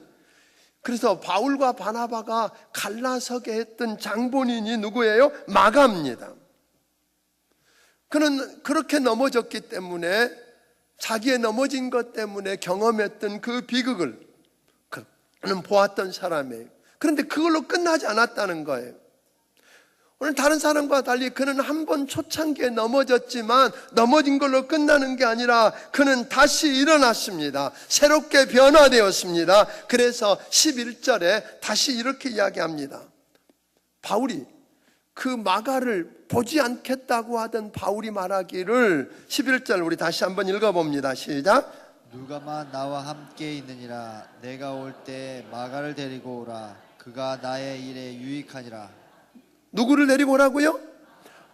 그래서 바울과 바나바가 갈라서게 했던 장본인이 누구예요? 마가입니다. 그는 그렇게 넘어졌기 때문에, 자기의 넘어진 것 때문에 경험했던 그 비극을 그는 보았던 사람이에요. 그런데 그걸로 끝나지 않았다는 거예요. 오늘 다른 사람과 달리 그는 한 번 초창기에 넘어졌지만 넘어진 걸로 끝나는 게 아니라 그는 다시 일어났습니다. 새롭게 변화되었습니다. 그래서 11절에 다시 이렇게 이야기합니다. 바울이 그 마가를 보지 않겠다고 하던 바울이 말하기를, 11절 우리 다시 한번 읽어봅니다. 시작. 누가만 나와 함께 있느니라. 내가 올 때 마가를 데리고 오라. 그가 나의 일에 유익하니라. 누구를 데리고 오라고요?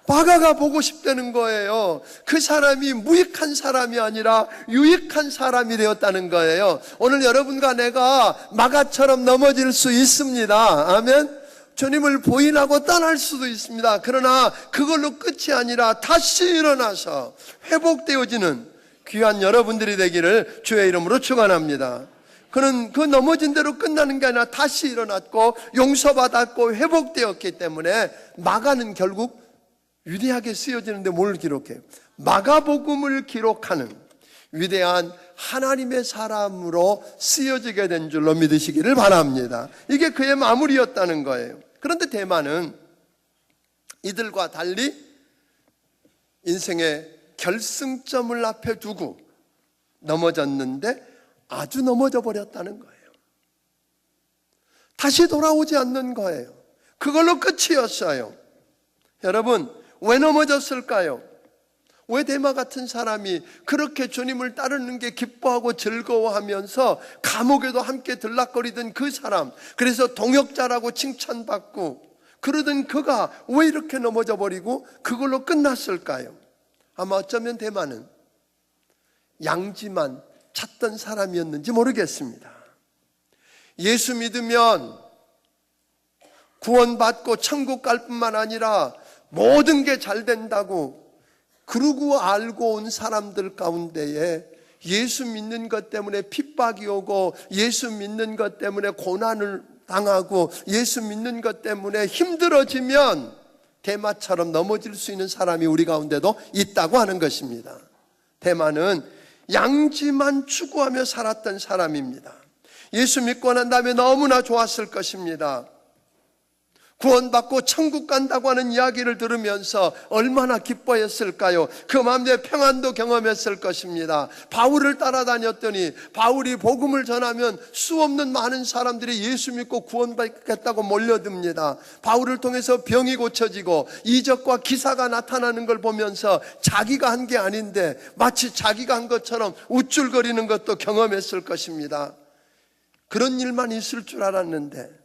마가가 보고 싶다는 거예요. 그 사람이 무익한 사람이 아니라 유익한 사람이 되었다는 거예요. 오늘 여러분과 내가 마가처럼 넘어질 수 있습니다. 아멘. 주님을 부인하고 떠날 수도 있습니다. 그러나 그걸로 끝이 아니라 다시 일어나서 회복되어지는 귀한 여러분들이 되기를 주의 이름으로 축원합니다. 그는 그 넘어진 대로 끝나는 게 아니라 다시 일어났고 용서받았고 회복되었기 때문에 마가는 결국 위대하게 쓰여지는데 뭘 기록해요? 마가복음을 기록하는 위대한 하나님의 사람으로 쓰여지게 된 줄로 믿으시기를 바랍니다. 이게 그의 마무리였다는 거예요. 그런데 대만은 이들과 달리 인생의 결승점을 앞에 두고 넘어졌는데 아주 넘어져 버렸다는 거예요. 다시 돌아오지 않는 거예요. 그걸로 끝이었어요. 여러분, 왜 넘어졌을까요? 왜 데마 같은 사람이 그렇게 주님을 따르는 게 기뻐하고 즐거워하면서 감옥에도 함께 들락거리던 그 사람, 그래서 동역자라고 칭찬받고 그러던 그가 왜 이렇게 넘어져 버리고 그걸로 끝났을까요? 아마 어쩌면 데마는 양지만 찾던 사람이었는지 모르겠습니다. 예수 믿으면 구원받고 천국 갈 뿐만 아니라 모든 게 잘 된다고 그러고 알고 온 사람들 가운데에 예수 믿는 것 때문에 핍박이 오고, 예수 믿는 것 때문에 고난을 당하고, 예수 믿는 것 때문에 힘들어지면 데마처럼 넘어질 수 있는 사람이 우리 가운데도 있다고 하는 것입니다. 데마는 양지만 추구하며 살았던 사람입니다. 예수 믿고 난 다음에 너무나 좋았을 것입니다. 구원받고 천국 간다고 하는 이야기를 들으면서 얼마나 기뻐했을까요? 그 마음에 평안도 경험했을 것입니다. 바울을 따라다녔더니 바울이 복음을 전하면 수없는 많은 사람들이 예수 믿고 구원받겠다고 몰려듭니다. 바울을 통해서 병이 고쳐지고 이적과 기사가 나타나는 걸 보면서 자기가 한 게 아닌데 마치 자기가 한 것처럼 우쭐거리는 것도 경험했을 것입니다. 그런 일만 있을 줄 알았는데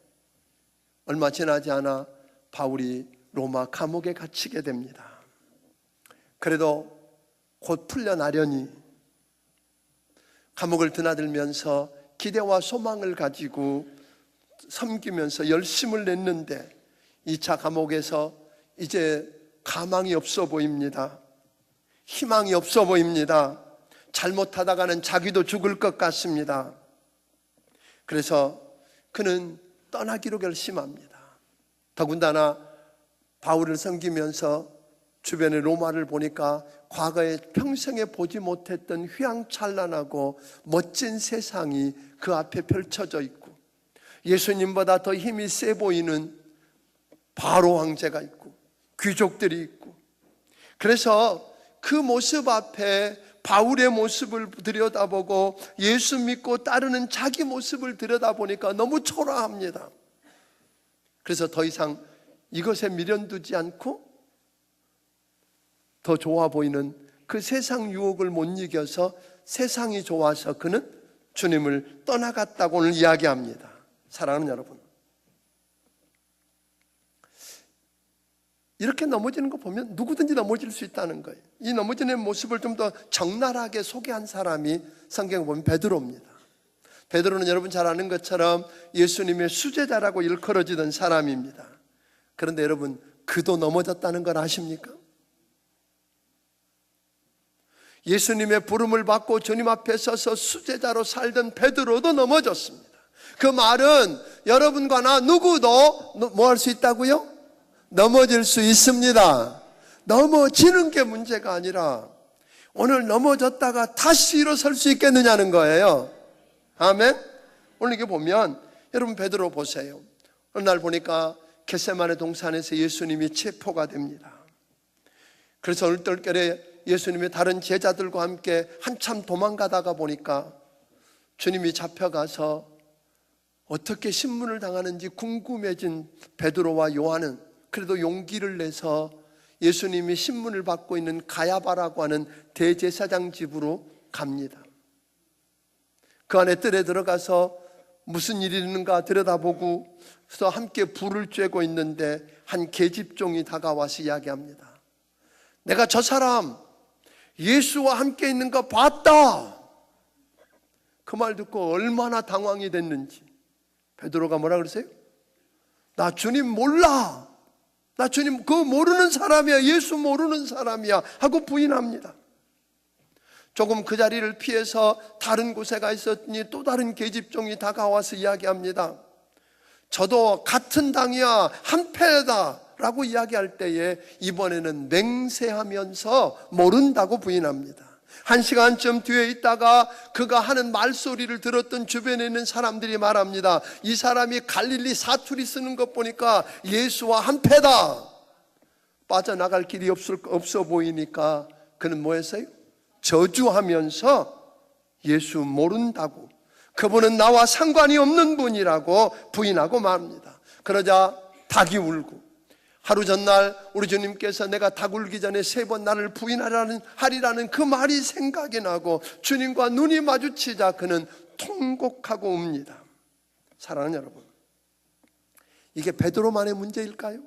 얼마 지나지 않아 바울이 로마 감옥에 갇히게 됩니다. 그래도 곧 풀려나려니 감옥을 드나들면서 기대와 소망을 가지고 섬기면서 열심을 냈는데 2차 감옥에서 이제 가망이 없어 보입니다. 희망이 없어 보입니다. 잘못하다가는 자기도 죽을 것 같습니다. 그래서 그는 떠나기로 결심합니다. 더군다나 바울을 섬기면서 주변의 로마를 보니까 과거에 평생에 보지 못했던 휘황찬란하고 멋진 세상이 그 앞에 펼쳐져 있고, 예수님보다 더 힘이 세 보이는 바로 황제가 있고 귀족들이 있고, 그래서 그 모습 앞에 바울의 모습을 들여다보고 예수 믿고 따르는 자기 모습을 들여다보니까 너무 초라합니다. 그래서 더 이상 이것에 미련두지 않고 더 좋아 보이는 그 세상 유혹을 못 이겨서 세상이 좋아서 그는 주님을 떠나갔다고 오늘 이야기합니다. 사랑하는 여러분, 이렇게 넘어지는 거 보면 누구든지 넘어질 수 있다는 거예요. 이 넘어지는 모습을 좀 더 적나라하게 소개한 사람이 성경에 보면 베드로입니다. 베드로는 여러분 잘 아는 것처럼 예수님의 수제자라고 일컬어지던 사람입니다. 그런데 여러분, 그도 넘어졌다는 걸 아십니까? 예수님의 부름을 받고 주님 앞에 서서 수제자로 살던 베드로도 넘어졌습니다. 그 말은 여러분과 나 누구도 뭐 할 수 있다고요? 넘어질 수 있습니다. 넘어지는 게 문제가 아니라 오늘 넘어졌다가 다시 일어설 수 있겠느냐는 거예요. 아멘. 오늘 이게 보면 여러분 베드로 보세요. 어느 날 보니까 겟세마네 동산에서 예수님이 체포가 됩니다. 그래서 얼떨결에 예수님이 다른 제자들과 함께 한참 도망가다가 보니까 주님이 잡혀가서 어떻게 신문을 당하는지 궁금해진 베드로와 요한은 그래도 용기를 내서 예수님이 신문을 받고 있는 가야바라고 하는 대제사장 집으로 갑니다. 그 안에 뜰에 들어가서 무슨 일이 있는가 들여다보고 그래서 함께 불을 쬐고 있는데 한 계집종이 다가와서 이야기합니다. 내가 저 사람 예수와 함께 있는 거 봤다. 그 말 듣고 얼마나 당황이 됐는지 베드로가 뭐라 그러세요? 나 주님 몰라. 나 주님 그거 모르는 사람이야. 예수 모르는 사람이야 하고 부인합니다. 조금 그 자리를 피해서 다른 곳에 가 있었더니 또 다른 계집종이 다가와서 이야기합니다. 저도 같은 당이야, 한패다 라고 이야기할 때에 이번에는 맹세하면서 모른다고 부인합니다. 1시간쯤 뒤에 있다가 그가 하는 말소리를 들었던 주변에 있는 사람들이 말합니다. 이 사람이 갈릴리 사투리 쓰는 것 보니까 예수와 한패다. 빠져나갈 길이 없어 보이니까 그는 뭐 했어요? 저주하면서 예수 모른다고, 그분은 나와 상관이 없는 분이라고 부인하고 말합니다. 그러자 닭이 울고, 하루 전날 우리 주님께서 내가 닭 울기 전에 3번 나를 부인하리라는 그 말이 생각이 나고 주님과 눈이 마주치자 그는 통곡하고 웁니다. 사랑하는 여러분, 이게 베드로만의 문제일까요?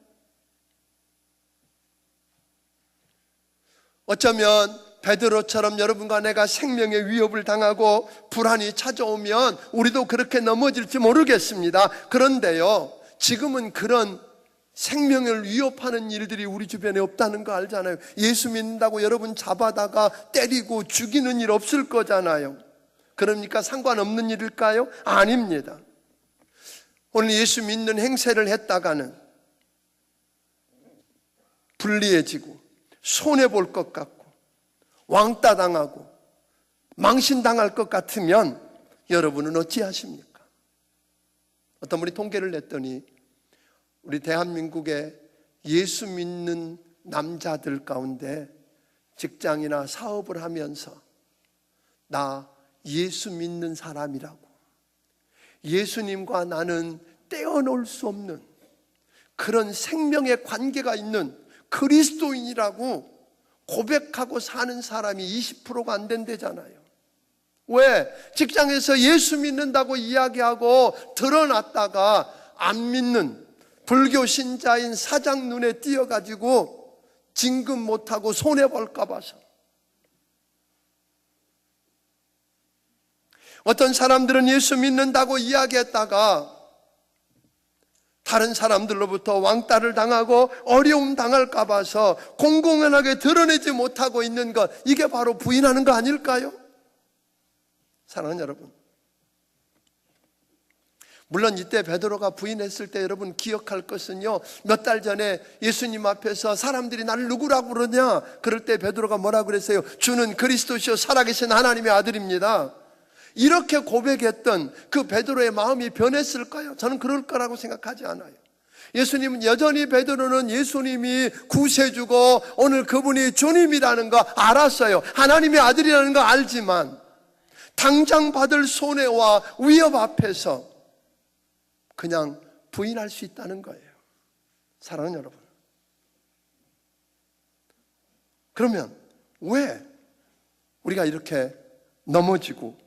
어쩌면 베드로처럼 여러분과 내가 생명의 위협을 당하고 불안이 찾아오면 우리도 그렇게 넘어질지 모르겠습니다. 그런데요, 지금은 그런 생명을 위협하는 일들이 우리 주변에 없다는 거 알잖아요. 예수 믿는다고 여러분 잡아다가 때리고 죽이는 일 없을 거잖아요. 그러니까 상관없는 일일까요? 아닙니다. 오늘 예수 믿는 행세를 했다가는 불리해지고 손해볼 것 같고 왕따 당하고 망신당할 것 같으면 여러분은 어찌하십니까? 어떤 분이 통계를 냈더니 우리 대한민국의 예수 믿는 남자들 가운데 직장이나 사업을 하면서 나 예수 믿는 사람이라고, 예수님과 나는 떼어놓을 수 없는 그런 생명의 관계가 있는 그리스도인이라고 고백하고 사는 사람이 20%가 안 된대잖아요. 왜? 직장에서 예수 믿는다고 이야기하고 드러났다가 안 믿는 불교 신자인 사장 눈에 띄어가지고 진급 못하고 손해볼까 봐서. 어떤 사람들은 예수 믿는다고 이야기했다가 다른 사람들로부터 왕따를 당하고 어려움 당할까 봐서 공공연하게 드러내지 못하고 있는 것, 이게 바로 부인하는 거 아닐까요? 사랑하는 여러분, 물론 이때 베드로가 부인했을 때 여러분 기억할 것은요, 몇 달 전에 예수님 앞에서 사람들이 나를 누구라고 그러냐, 그럴 때 베드로가 뭐라고 그랬어요? 주는 그리스도시요 살아계신 하나님의 아들입니다. 이렇게 고백했던 그 베드로의 마음이 변했을까요? 저는 그럴 거라고 생각하지 않아요. 예수님은 여전히, 베드로는 예수님이 구세주고 오늘 그분이 주님이라는 거 알았어요. 하나님의 아들이라는 거 알지만 당장 받을 손해와 위협 앞에서 그냥 부인할 수 있다는 거예요. 사랑하는 여러분, 그러면 왜 우리가 이렇게 넘어지고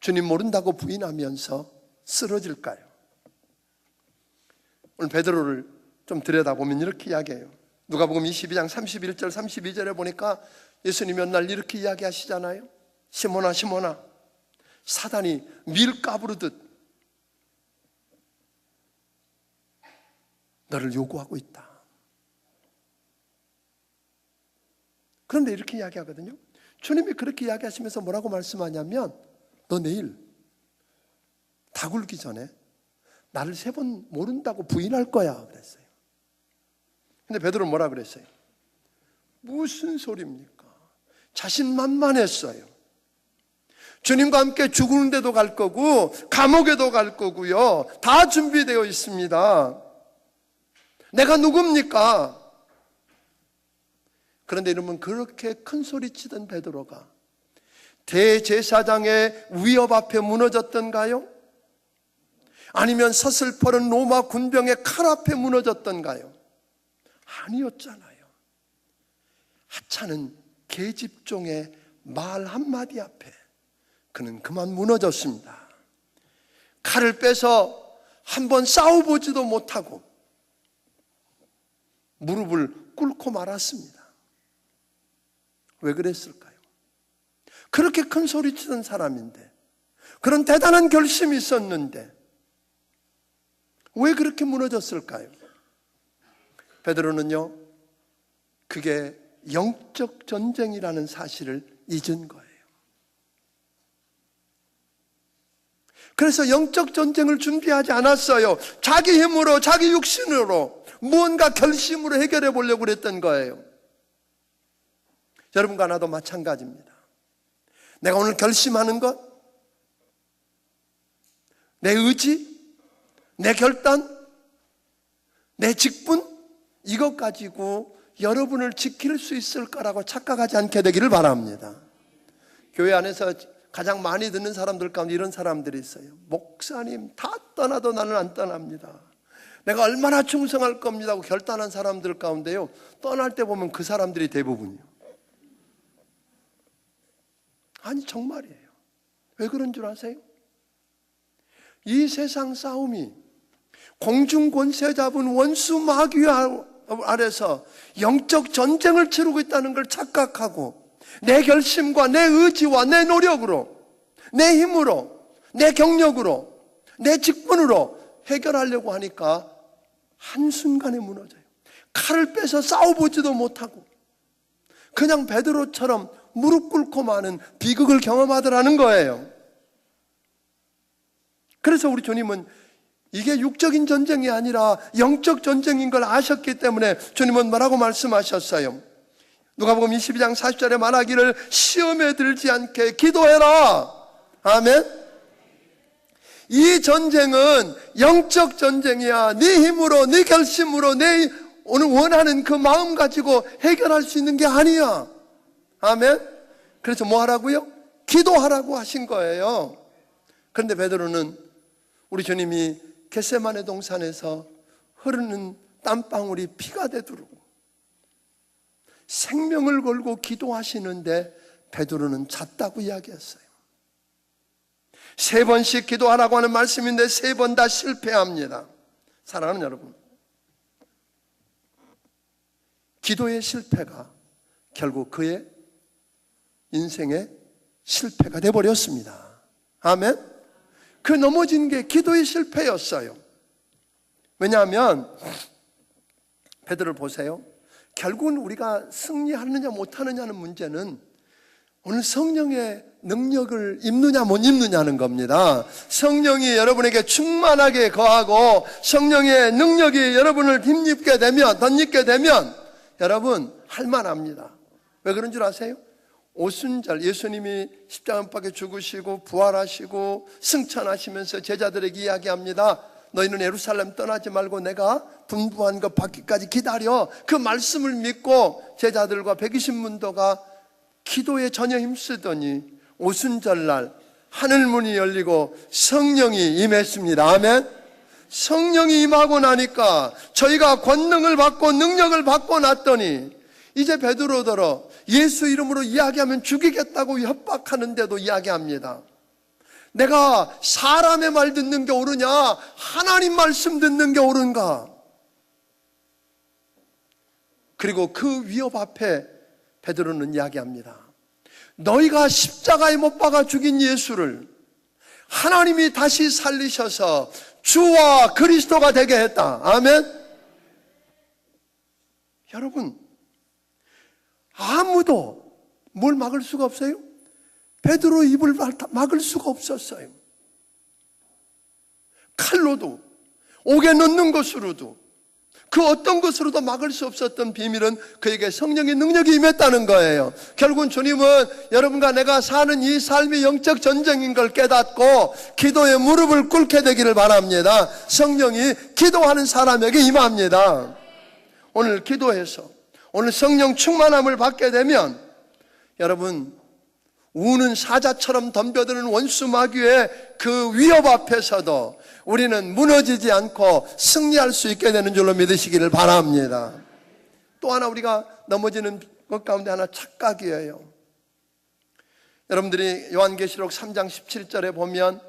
주님 모른다고 부인하면서 쓰러질까요? 오늘 베드로를 좀 들여다보면 이렇게 이야기해요. 누가복음 22장 31절 32절에 보니까 예수님이 어느 날 이렇게 이야기하시잖아요. 시몬아 시몬아, 사단이 밀 까부르듯 너를 요구하고 있다. 그런데 이렇게 이야기하거든요. 주님이 그렇게 이야기하시면서 뭐라고 말씀하냐면, 너 내일 다 굴기 전에 나를 3번 모른다고 부인할 거야 그랬어요. 근데 베드로는 뭐라 그랬어요? 무슨 소리입니까? 자신만만했어요. 주님과 함께 죽는 데도 갈 거고 감옥에도 갈 거고요, 다 준비되어 있습니다. 내가 누굽니까? 그런데 여러분, 그렇게 큰 소리 치던 베드로가 대제사장의 위협 앞에 무너졌던가요? 아니면 서슬퍼른 로마 군병의 칼 앞에 무너졌던가요? 아니었잖아요. 하찮은 계집종의 말 한마디 앞에 그는 그만 무너졌습니다. 칼을 빼서 한번 싸워보지도 못하고 무릎을 꿇고 말았습니다. 왜 그랬을까요? 그렇게 큰 소리 치던 사람인데, 그런 대단한 결심이 있었는데 왜 그렇게 무너졌을까요? 베드로는요, 그게 영적 전쟁이라는 사실을 잊은 거예요. 그래서 영적 전쟁을 준비하지 않았어요. 자기 힘으로, 자기 육신으로 무언가 결심으로 해결해 보려고 그랬던 거예요. 여러분과 나도 마찬가지입니다. 내가 오늘 결심하는 것, 내 의지, 내 결단, 내 직분, 이것 가지고 여러분을 지킬 수 있을 거라고 착각하지 않게 되기를 바랍니다. 교회 안에서 가장 많이 듣는 사람들 가운데 이런 사람들이 있어요. 목사님, 다 떠나도 나는 안 떠납니다. 내가 얼마나 충성할 겁니다 하고 결단한 사람들 가운데요, 떠날 때 보면 그 사람들이 대부분이요. 아니, 정말이에요. 왜 그런 줄 아세요? 이 세상 싸움이 공중 권세 잡은 원수 마귀 아래서 영적 전쟁을 치르고 있다는 걸 착각하고, 내 결심과 내 의지와 내 노력으로, 내 힘으로, 내 경력으로, 내 직분으로 해결하려고 하니까 한순간에 무너져요. 칼을 빼서 싸워보지도 못하고 그냥 베드로처럼 무릎 꿇고 마는 비극을 경험하더라는 거예요. 그래서 우리 주님은 이게 육적인 전쟁이 아니라 영적 전쟁인 걸 아셨기 때문에 주님은 뭐라고 말씀하셨어요? 누가복음 22장 40절에 말하기를 시험에 들지 않게 기도해라. 아멘. 이 전쟁은 영적 전쟁이야. 네 힘으로, 네 결심으로, 내 오늘 원하는 그 마음 가지고 해결할 수 있는 게 아니야. 아멘. 그래서 뭐 하라고요? 기도하라고 하신 거예요. 그런데 베드로는 우리 주님이 겟세마네 동산에서 흐르는 땀방울이 피가 되도록 생명을 걸고 기도하시는데 베드로는 잤다고 이야기했어요. 3번씩 기도하라고 하는 말씀인데 3번 다 실패합니다. 사랑하는 여러분, 기도의 실패가 결국 그의 인생의 실패가 되어버렸습니다. 아멘. 그 넘어진 게 기도의 실패였어요. 왜냐하면 베드로를 보세요. 결국은 우리가 승리하느냐 못하느냐는 문제는 오늘 성령의 능력을 입느냐 못 입느냐는 겁니다. 성령이 여러분에게 충만하게 거하고 성령의 능력이 여러분을 힘입게 되면, 덧입게 되면 여러분 할만합니다. 왜 그런 줄 아세요? 오순절 예수님이 십자가 못 박혀 죽으시고 부활하시고 승천하시면서 제자들에게 이야기합니다. 너희는 예루살렘 떠나지 말고 내가 분부한 것 받기까지 기다려. 그 말씀을 믿고 제자들과 120문도가 기도에 전혀 힘쓰더니 오순절날 하늘문이 열리고 성령이 임했습니다. 아멘. 성령이 임하고 나니까 저희가 권능을 받고 능력을 받고 났더니 이제 베드로더러 예수 이름으로 이야기하면 죽이겠다고 협박하는데도 이야기합니다. 내가 사람의 말 듣는 게 옳으냐 하나님 말씀 듣는 게 옳은가? 그리고 그 위협 앞에 베드로는 이야기합니다. 너희가 십자가에 못 박아 죽인 예수를 하나님이 다시 살리셔서 주와 그리스도가 되게 했다. 아멘. 여러분, 아무도 뭘 막을 수가 없어요? 베드로 입을 막을 수가 없었어요. 칼로도, 옥에 넣는 것으로도, 그 어떤 것으로도 막을 수 없었던 비밀은 그에게 성령의 능력이 임했다는 거예요. 결국은 주님은 여러분과 내가 사는 이 삶이 영적 전쟁인 걸 깨닫고 기도에 무릎을 꿇게 되기를 바랍니다. 성령이 기도하는 사람에게 임합니다. 오늘 기도해서 오늘 성령 충만함을 받게 되면 여러분 우는 사자처럼 덤벼드는 원수 마귀의 그 위협 앞에서도 우리는 무너지지 않고 승리할 수 있게 되는 줄로 믿으시기를 바랍니다. 또 하나 우리가 넘어지는 것 가운데 하나 착각이에요. 여러분들이 요한계시록 3장 17절에 보면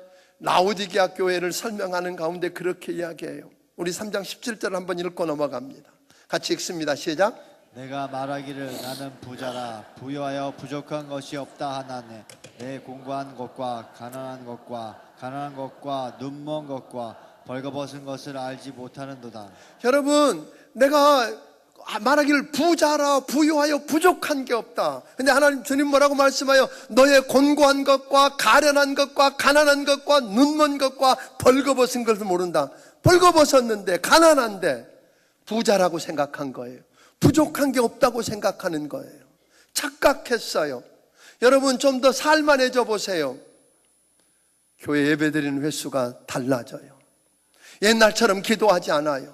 라오디게아 교회를 설명하는 가운데 그렇게 이야기해요. 우리 3장 17절을 한번 읽고 넘어갑니다. 같이 읽습니다. 시작. 내가 말하기를 나는 부자라 부유하여 부족한 것이 없다 하나니 내 공고한 것과 가난한 것과 눈먼 것과 벌거벗은 것을 알지 못하는도다. 여러분, 내가 말하기를 부자라 부유하여 부족한 게 없다. 근데 하나님 주님 뭐라고 말씀하여 너의 곤고한 것과 가련한 것과 가난한 것과 눈먼 것과 벌거벗은 것을 모른다. 벌거벗었는데 가난한데 부자라고 생각한 거예요. 부족한 게 없다고 생각하는 거예요. 착각했어요. 여러분 좀 더 살만해져 보세요. 교회 예배드리는 횟수가 달라져요. 옛날처럼 기도하지 않아요.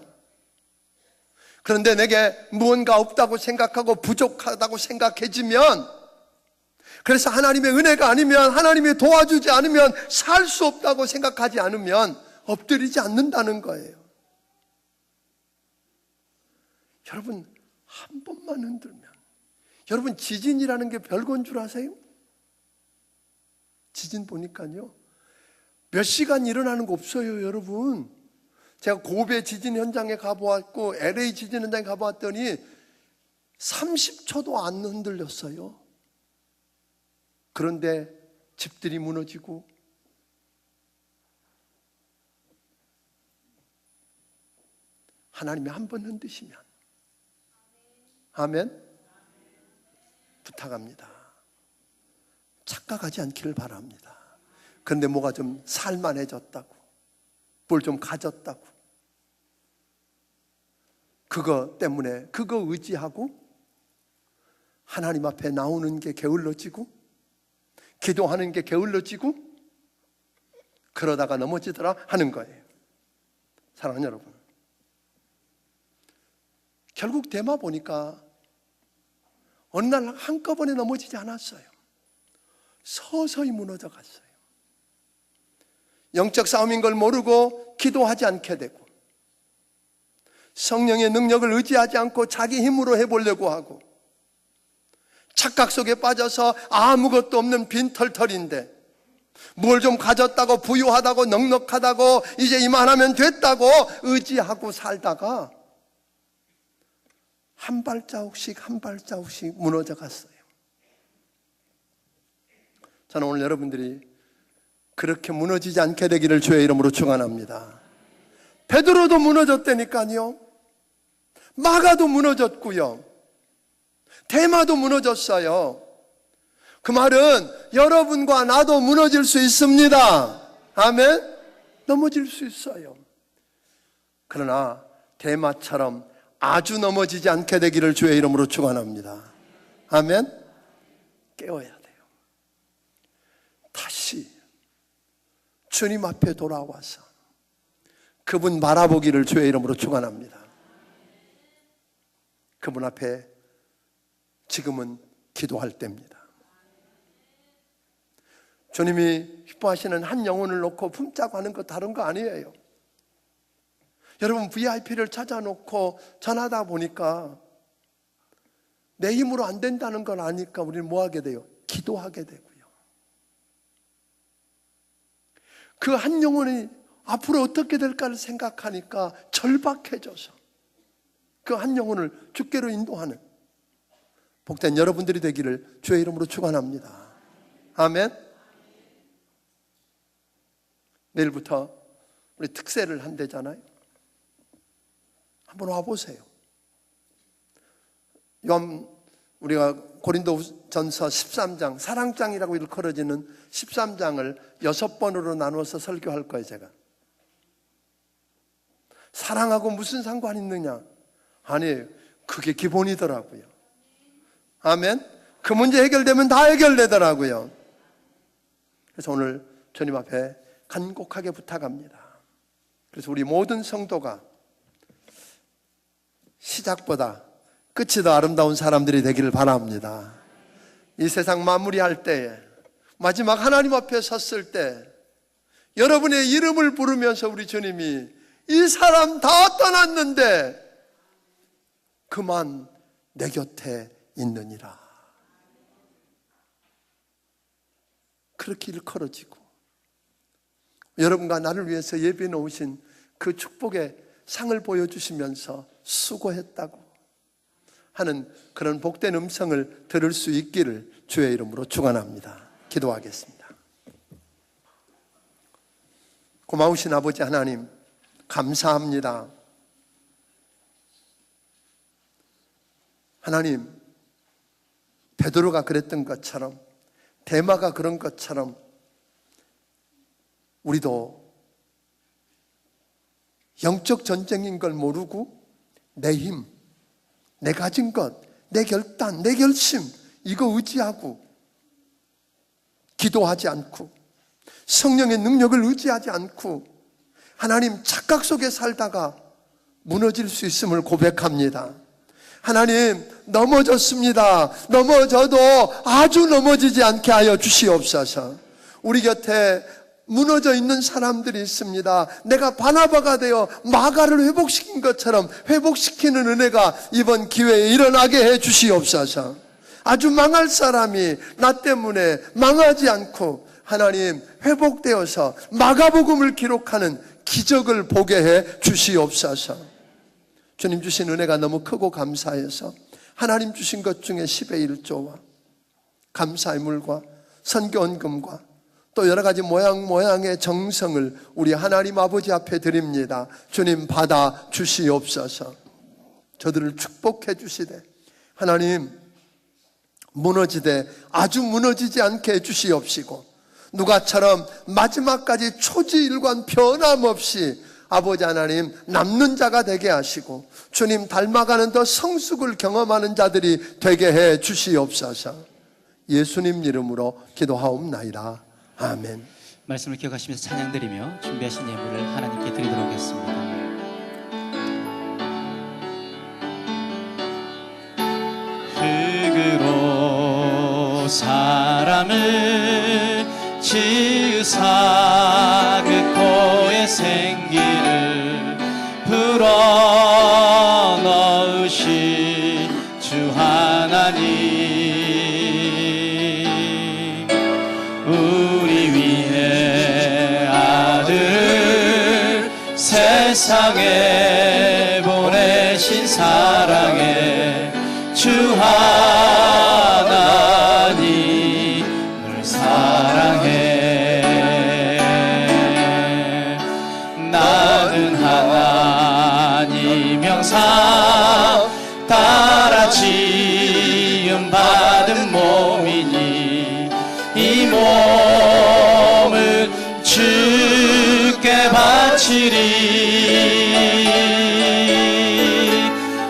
그런데 내게 무언가 없다고 생각하고 부족하다고 생각해지면, 그래서 하나님의 은혜가 아니면, 하나님이 도와주지 않으면 살 수 없다고 생각하지 않으면 엎드리지 않는다는 거예요. 여러분 한 번만 흔들면, 여러분 지진이라는 게 별건 줄 아세요? 지진 보니까요 몇 시간 일어나는 거 없어요. 여러분, 제가 고베 지진 현장에 가보았고 LA 지진 현장에 가보았더니 30초도 안 흔들렸어요. 그런데 집들이 무너지고 하나님이 한 번 흔드시면, 아멘, 부탁합니다. 착각하지 않기를 바랍니다. 그런데 뭐가 좀 살만해졌다고, 뭘 좀 가졌다고, 그거 때문에 그거 의지하고 하나님 앞에 나오는 게 게을러지고 기도하는 게 게을러지고 그러다가 넘어지더라 하는 거예요. 사랑하는 여러분, 결국 데마 보니까 어느 날 한꺼번에 넘어지지 않았어요. 서서히 무너져 갔어요. 영적 싸움인 걸 모르고 기도하지 않게 되고 성령의 능력을 의지하지 않고 자기 힘으로 해보려고 하고 착각 속에 빠져서 아무것도 없는 빈털털인데 뭘 좀 가졌다고 부유하다고 넉넉하다고 이제 이만하면 됐다고 의지하고 살다가 한 발자국씩 한 발자국씩 무너져 갔어요. 저는 오늘 여러분들이 그렇게 무너지지 않게 되기를 주의 이름으로 축원합니다. 베드로도 무너졌다니까요. 마가도 무너졌고요. 데마도 무너졌어요. 그 말은 여러분과 나도 무너질 수 있습니다. 아멘? 넘어질 수 있어요. 그러나 데마처럼 아주 넘어지지 않게 되기를 주의 이름으로 축원합니다. 아멘? 깨어야 돼요. 다시 주님 앞에 돌아와서 그분 바라보기를 주의 이름으로 축원합니다. 그분 앞에 지금은 기도할 때입니다. 주님이 기뻐하시는 한 영혼을 놓고 품자고 하는 거 다른 거 아니에요. 여러분 VIP를 찾아놓고 전하다 보니까 내 힘으로 안 된다는 걸 아니까 우리는 뭐 하게 돼요? 기도하게 되고요. 그 한 영혼이 앞으로 어떻게 될까를 생각하니까 절박해져서 그 한 영혼을 주께로 인도하는 복된 여러분들이 되기를 주의 이름으로 축원합니다. 아멘. 내일부터 우리 특세를 한대잖아요. 한번 와보세요. 우리가 고린도전서 13장, 사랑장이라고 일컬어지는 13장을 6번으로 나누어서 설교할 거예요. 제가 사랑하고 무슨 상관이 있느냐? 아니에요. 그게 기본이더라고요. 아멘. 그 문제 해결되면 다 해결되더라고요. 그래서 오늘 주님 앞에 간곡하게 부탁합니다. 그래서 우리 모든 성도가 시작보다 끝이 더 아름다운 사람들이 되기를 바랍니다. 이 세상 마무리할 때에, 마지막 하나님 앞에 섰을 때 여러분의 이름을 부르면서 우리 주님이 이 사람 다 떠났는데 그만 내 곁에 있느니라. 그렇게 일컬어지고 여러분과 나를 위해서 예비해 놓으신 그 축복의 상을 보여주시면서 수고했다고 하는 그런 복된 음성을 들을 수 있기를 주의 이름으로 축원합니다. 기도하겠습니다. 고마우신 아버지 하나님, 감사합니다. 하나님, 베드로가 그랬던 것처럼, 데마가 그런 것처럼 우리도 영적 전쟁인 걸 모르고 내 힘, 내 가진 것, 내 결단, 내 결심 이거 의지하고 기도하지 않고 성령의 능력을 의지하지 않고 하나님 착각 속에 살다가 무너질 수 있음을 고백합니다. 하나님, 넘어졌습니다. 넘어져도 아주 넘어지지 않게 하여 주시옵소서. 우리 곁에 무너져 있는 사람들이 있습니다. 내가 바나바가 되어 마가를 회복시킨 것처럼 회복시키는 은혜가 이번 기회에 일어나게 해 주시옵소서. 아주 망할 사람이 나 때문에 망하지 않고 하나님 회복되어서 마가복음을 기록하는 기적을 보게 해 주시옵소서. 주님 주신 은혜가 너무 크고 감사해서 하나님 주신 것 중에 10의 1조와 감사의 물과 선교헌금과 또 여러 가지 모양의 정성을 우리 하나님 아버지 앞에 드립니다. 주님 받아 주시옵소서. 저들을 축복해 주시되 하나님 무너지되 아주 무너지지 않게 해 주시옵시고 누가처럼 마지막까지 초지일관 변함없이 아버지 하나님 남는 자가 되게 하시고 주님 닮아가는 더 성숙을 경험하는 자들이 되게 해 주시옵소서. 예수님 이름으로 기도하옵나이다. 아멘. 말씀을 기억하시면서 찬양드리며 준비하신 예물을 하나님께 드리도록 하겠습니다. 흙으로 사람을 지으사 그 코에 생기를 불어넣으신 주 하나님, 우리 위해 아들을 세상에 보내신 사랑의 주 하나님 늘 사랑해. 명사 따라 지음 받은 몸이니 이 몸을 주께 바치리.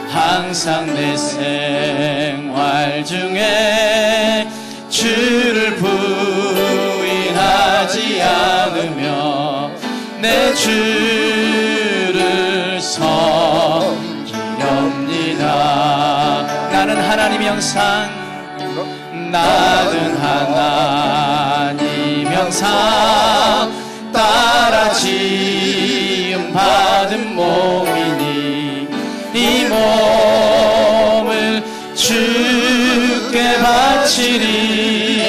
항상 내 생활 중에 주를 부인하지 않으며 내 주를 섬기렵니다. 나는 하나님 형상, 나는 하나님 형상 따라 지음 받은 몸이니 이 몸을 주께 바치리.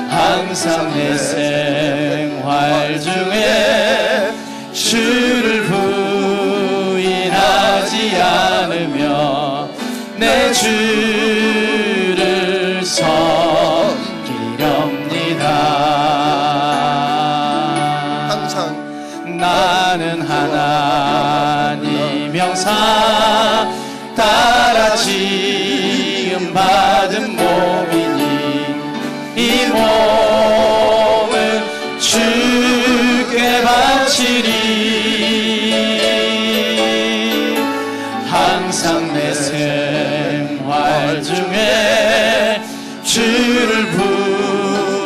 항상 내 생활 중에 주를 부인하지 않으며 내 주를 섬기렵니다. 항상 나는 하나님 형상 따라 지음 받은 몸이니 이 몸을 주께 바치리. 항상 내 생활 중에 주를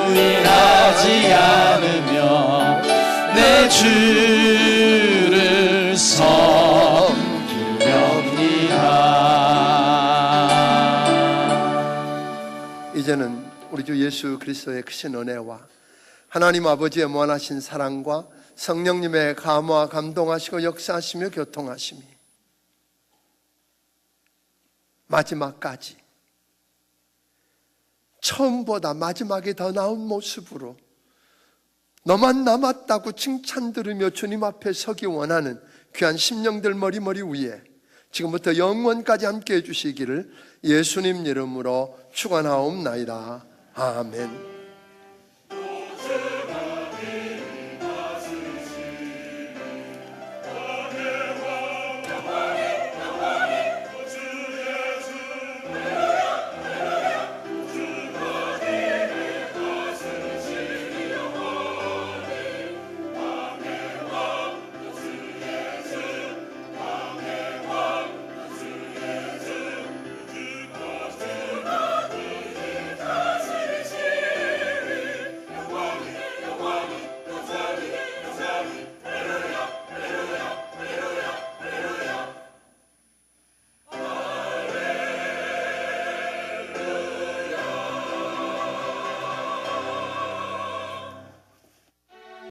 부인하지 않으며 내 주를 섬기렵니다. 이제는 우리 주 예수 그리스도의 크신 은혜와 하나님 아버지의 무한하신 사랑과 성령님의 감화 감동하시고 역사하시며 교통하심이 마지막까지 처음보다 마지막이 더 나은 모습으로 너만 남았다고 칭찬 들으며 주님 앞에 서기 원하는 귀한 심령들 머리머리 위에 지금부터 영원까지 함께 해주시기를 예수님 이름으로 축원하옵나이다. 아멘.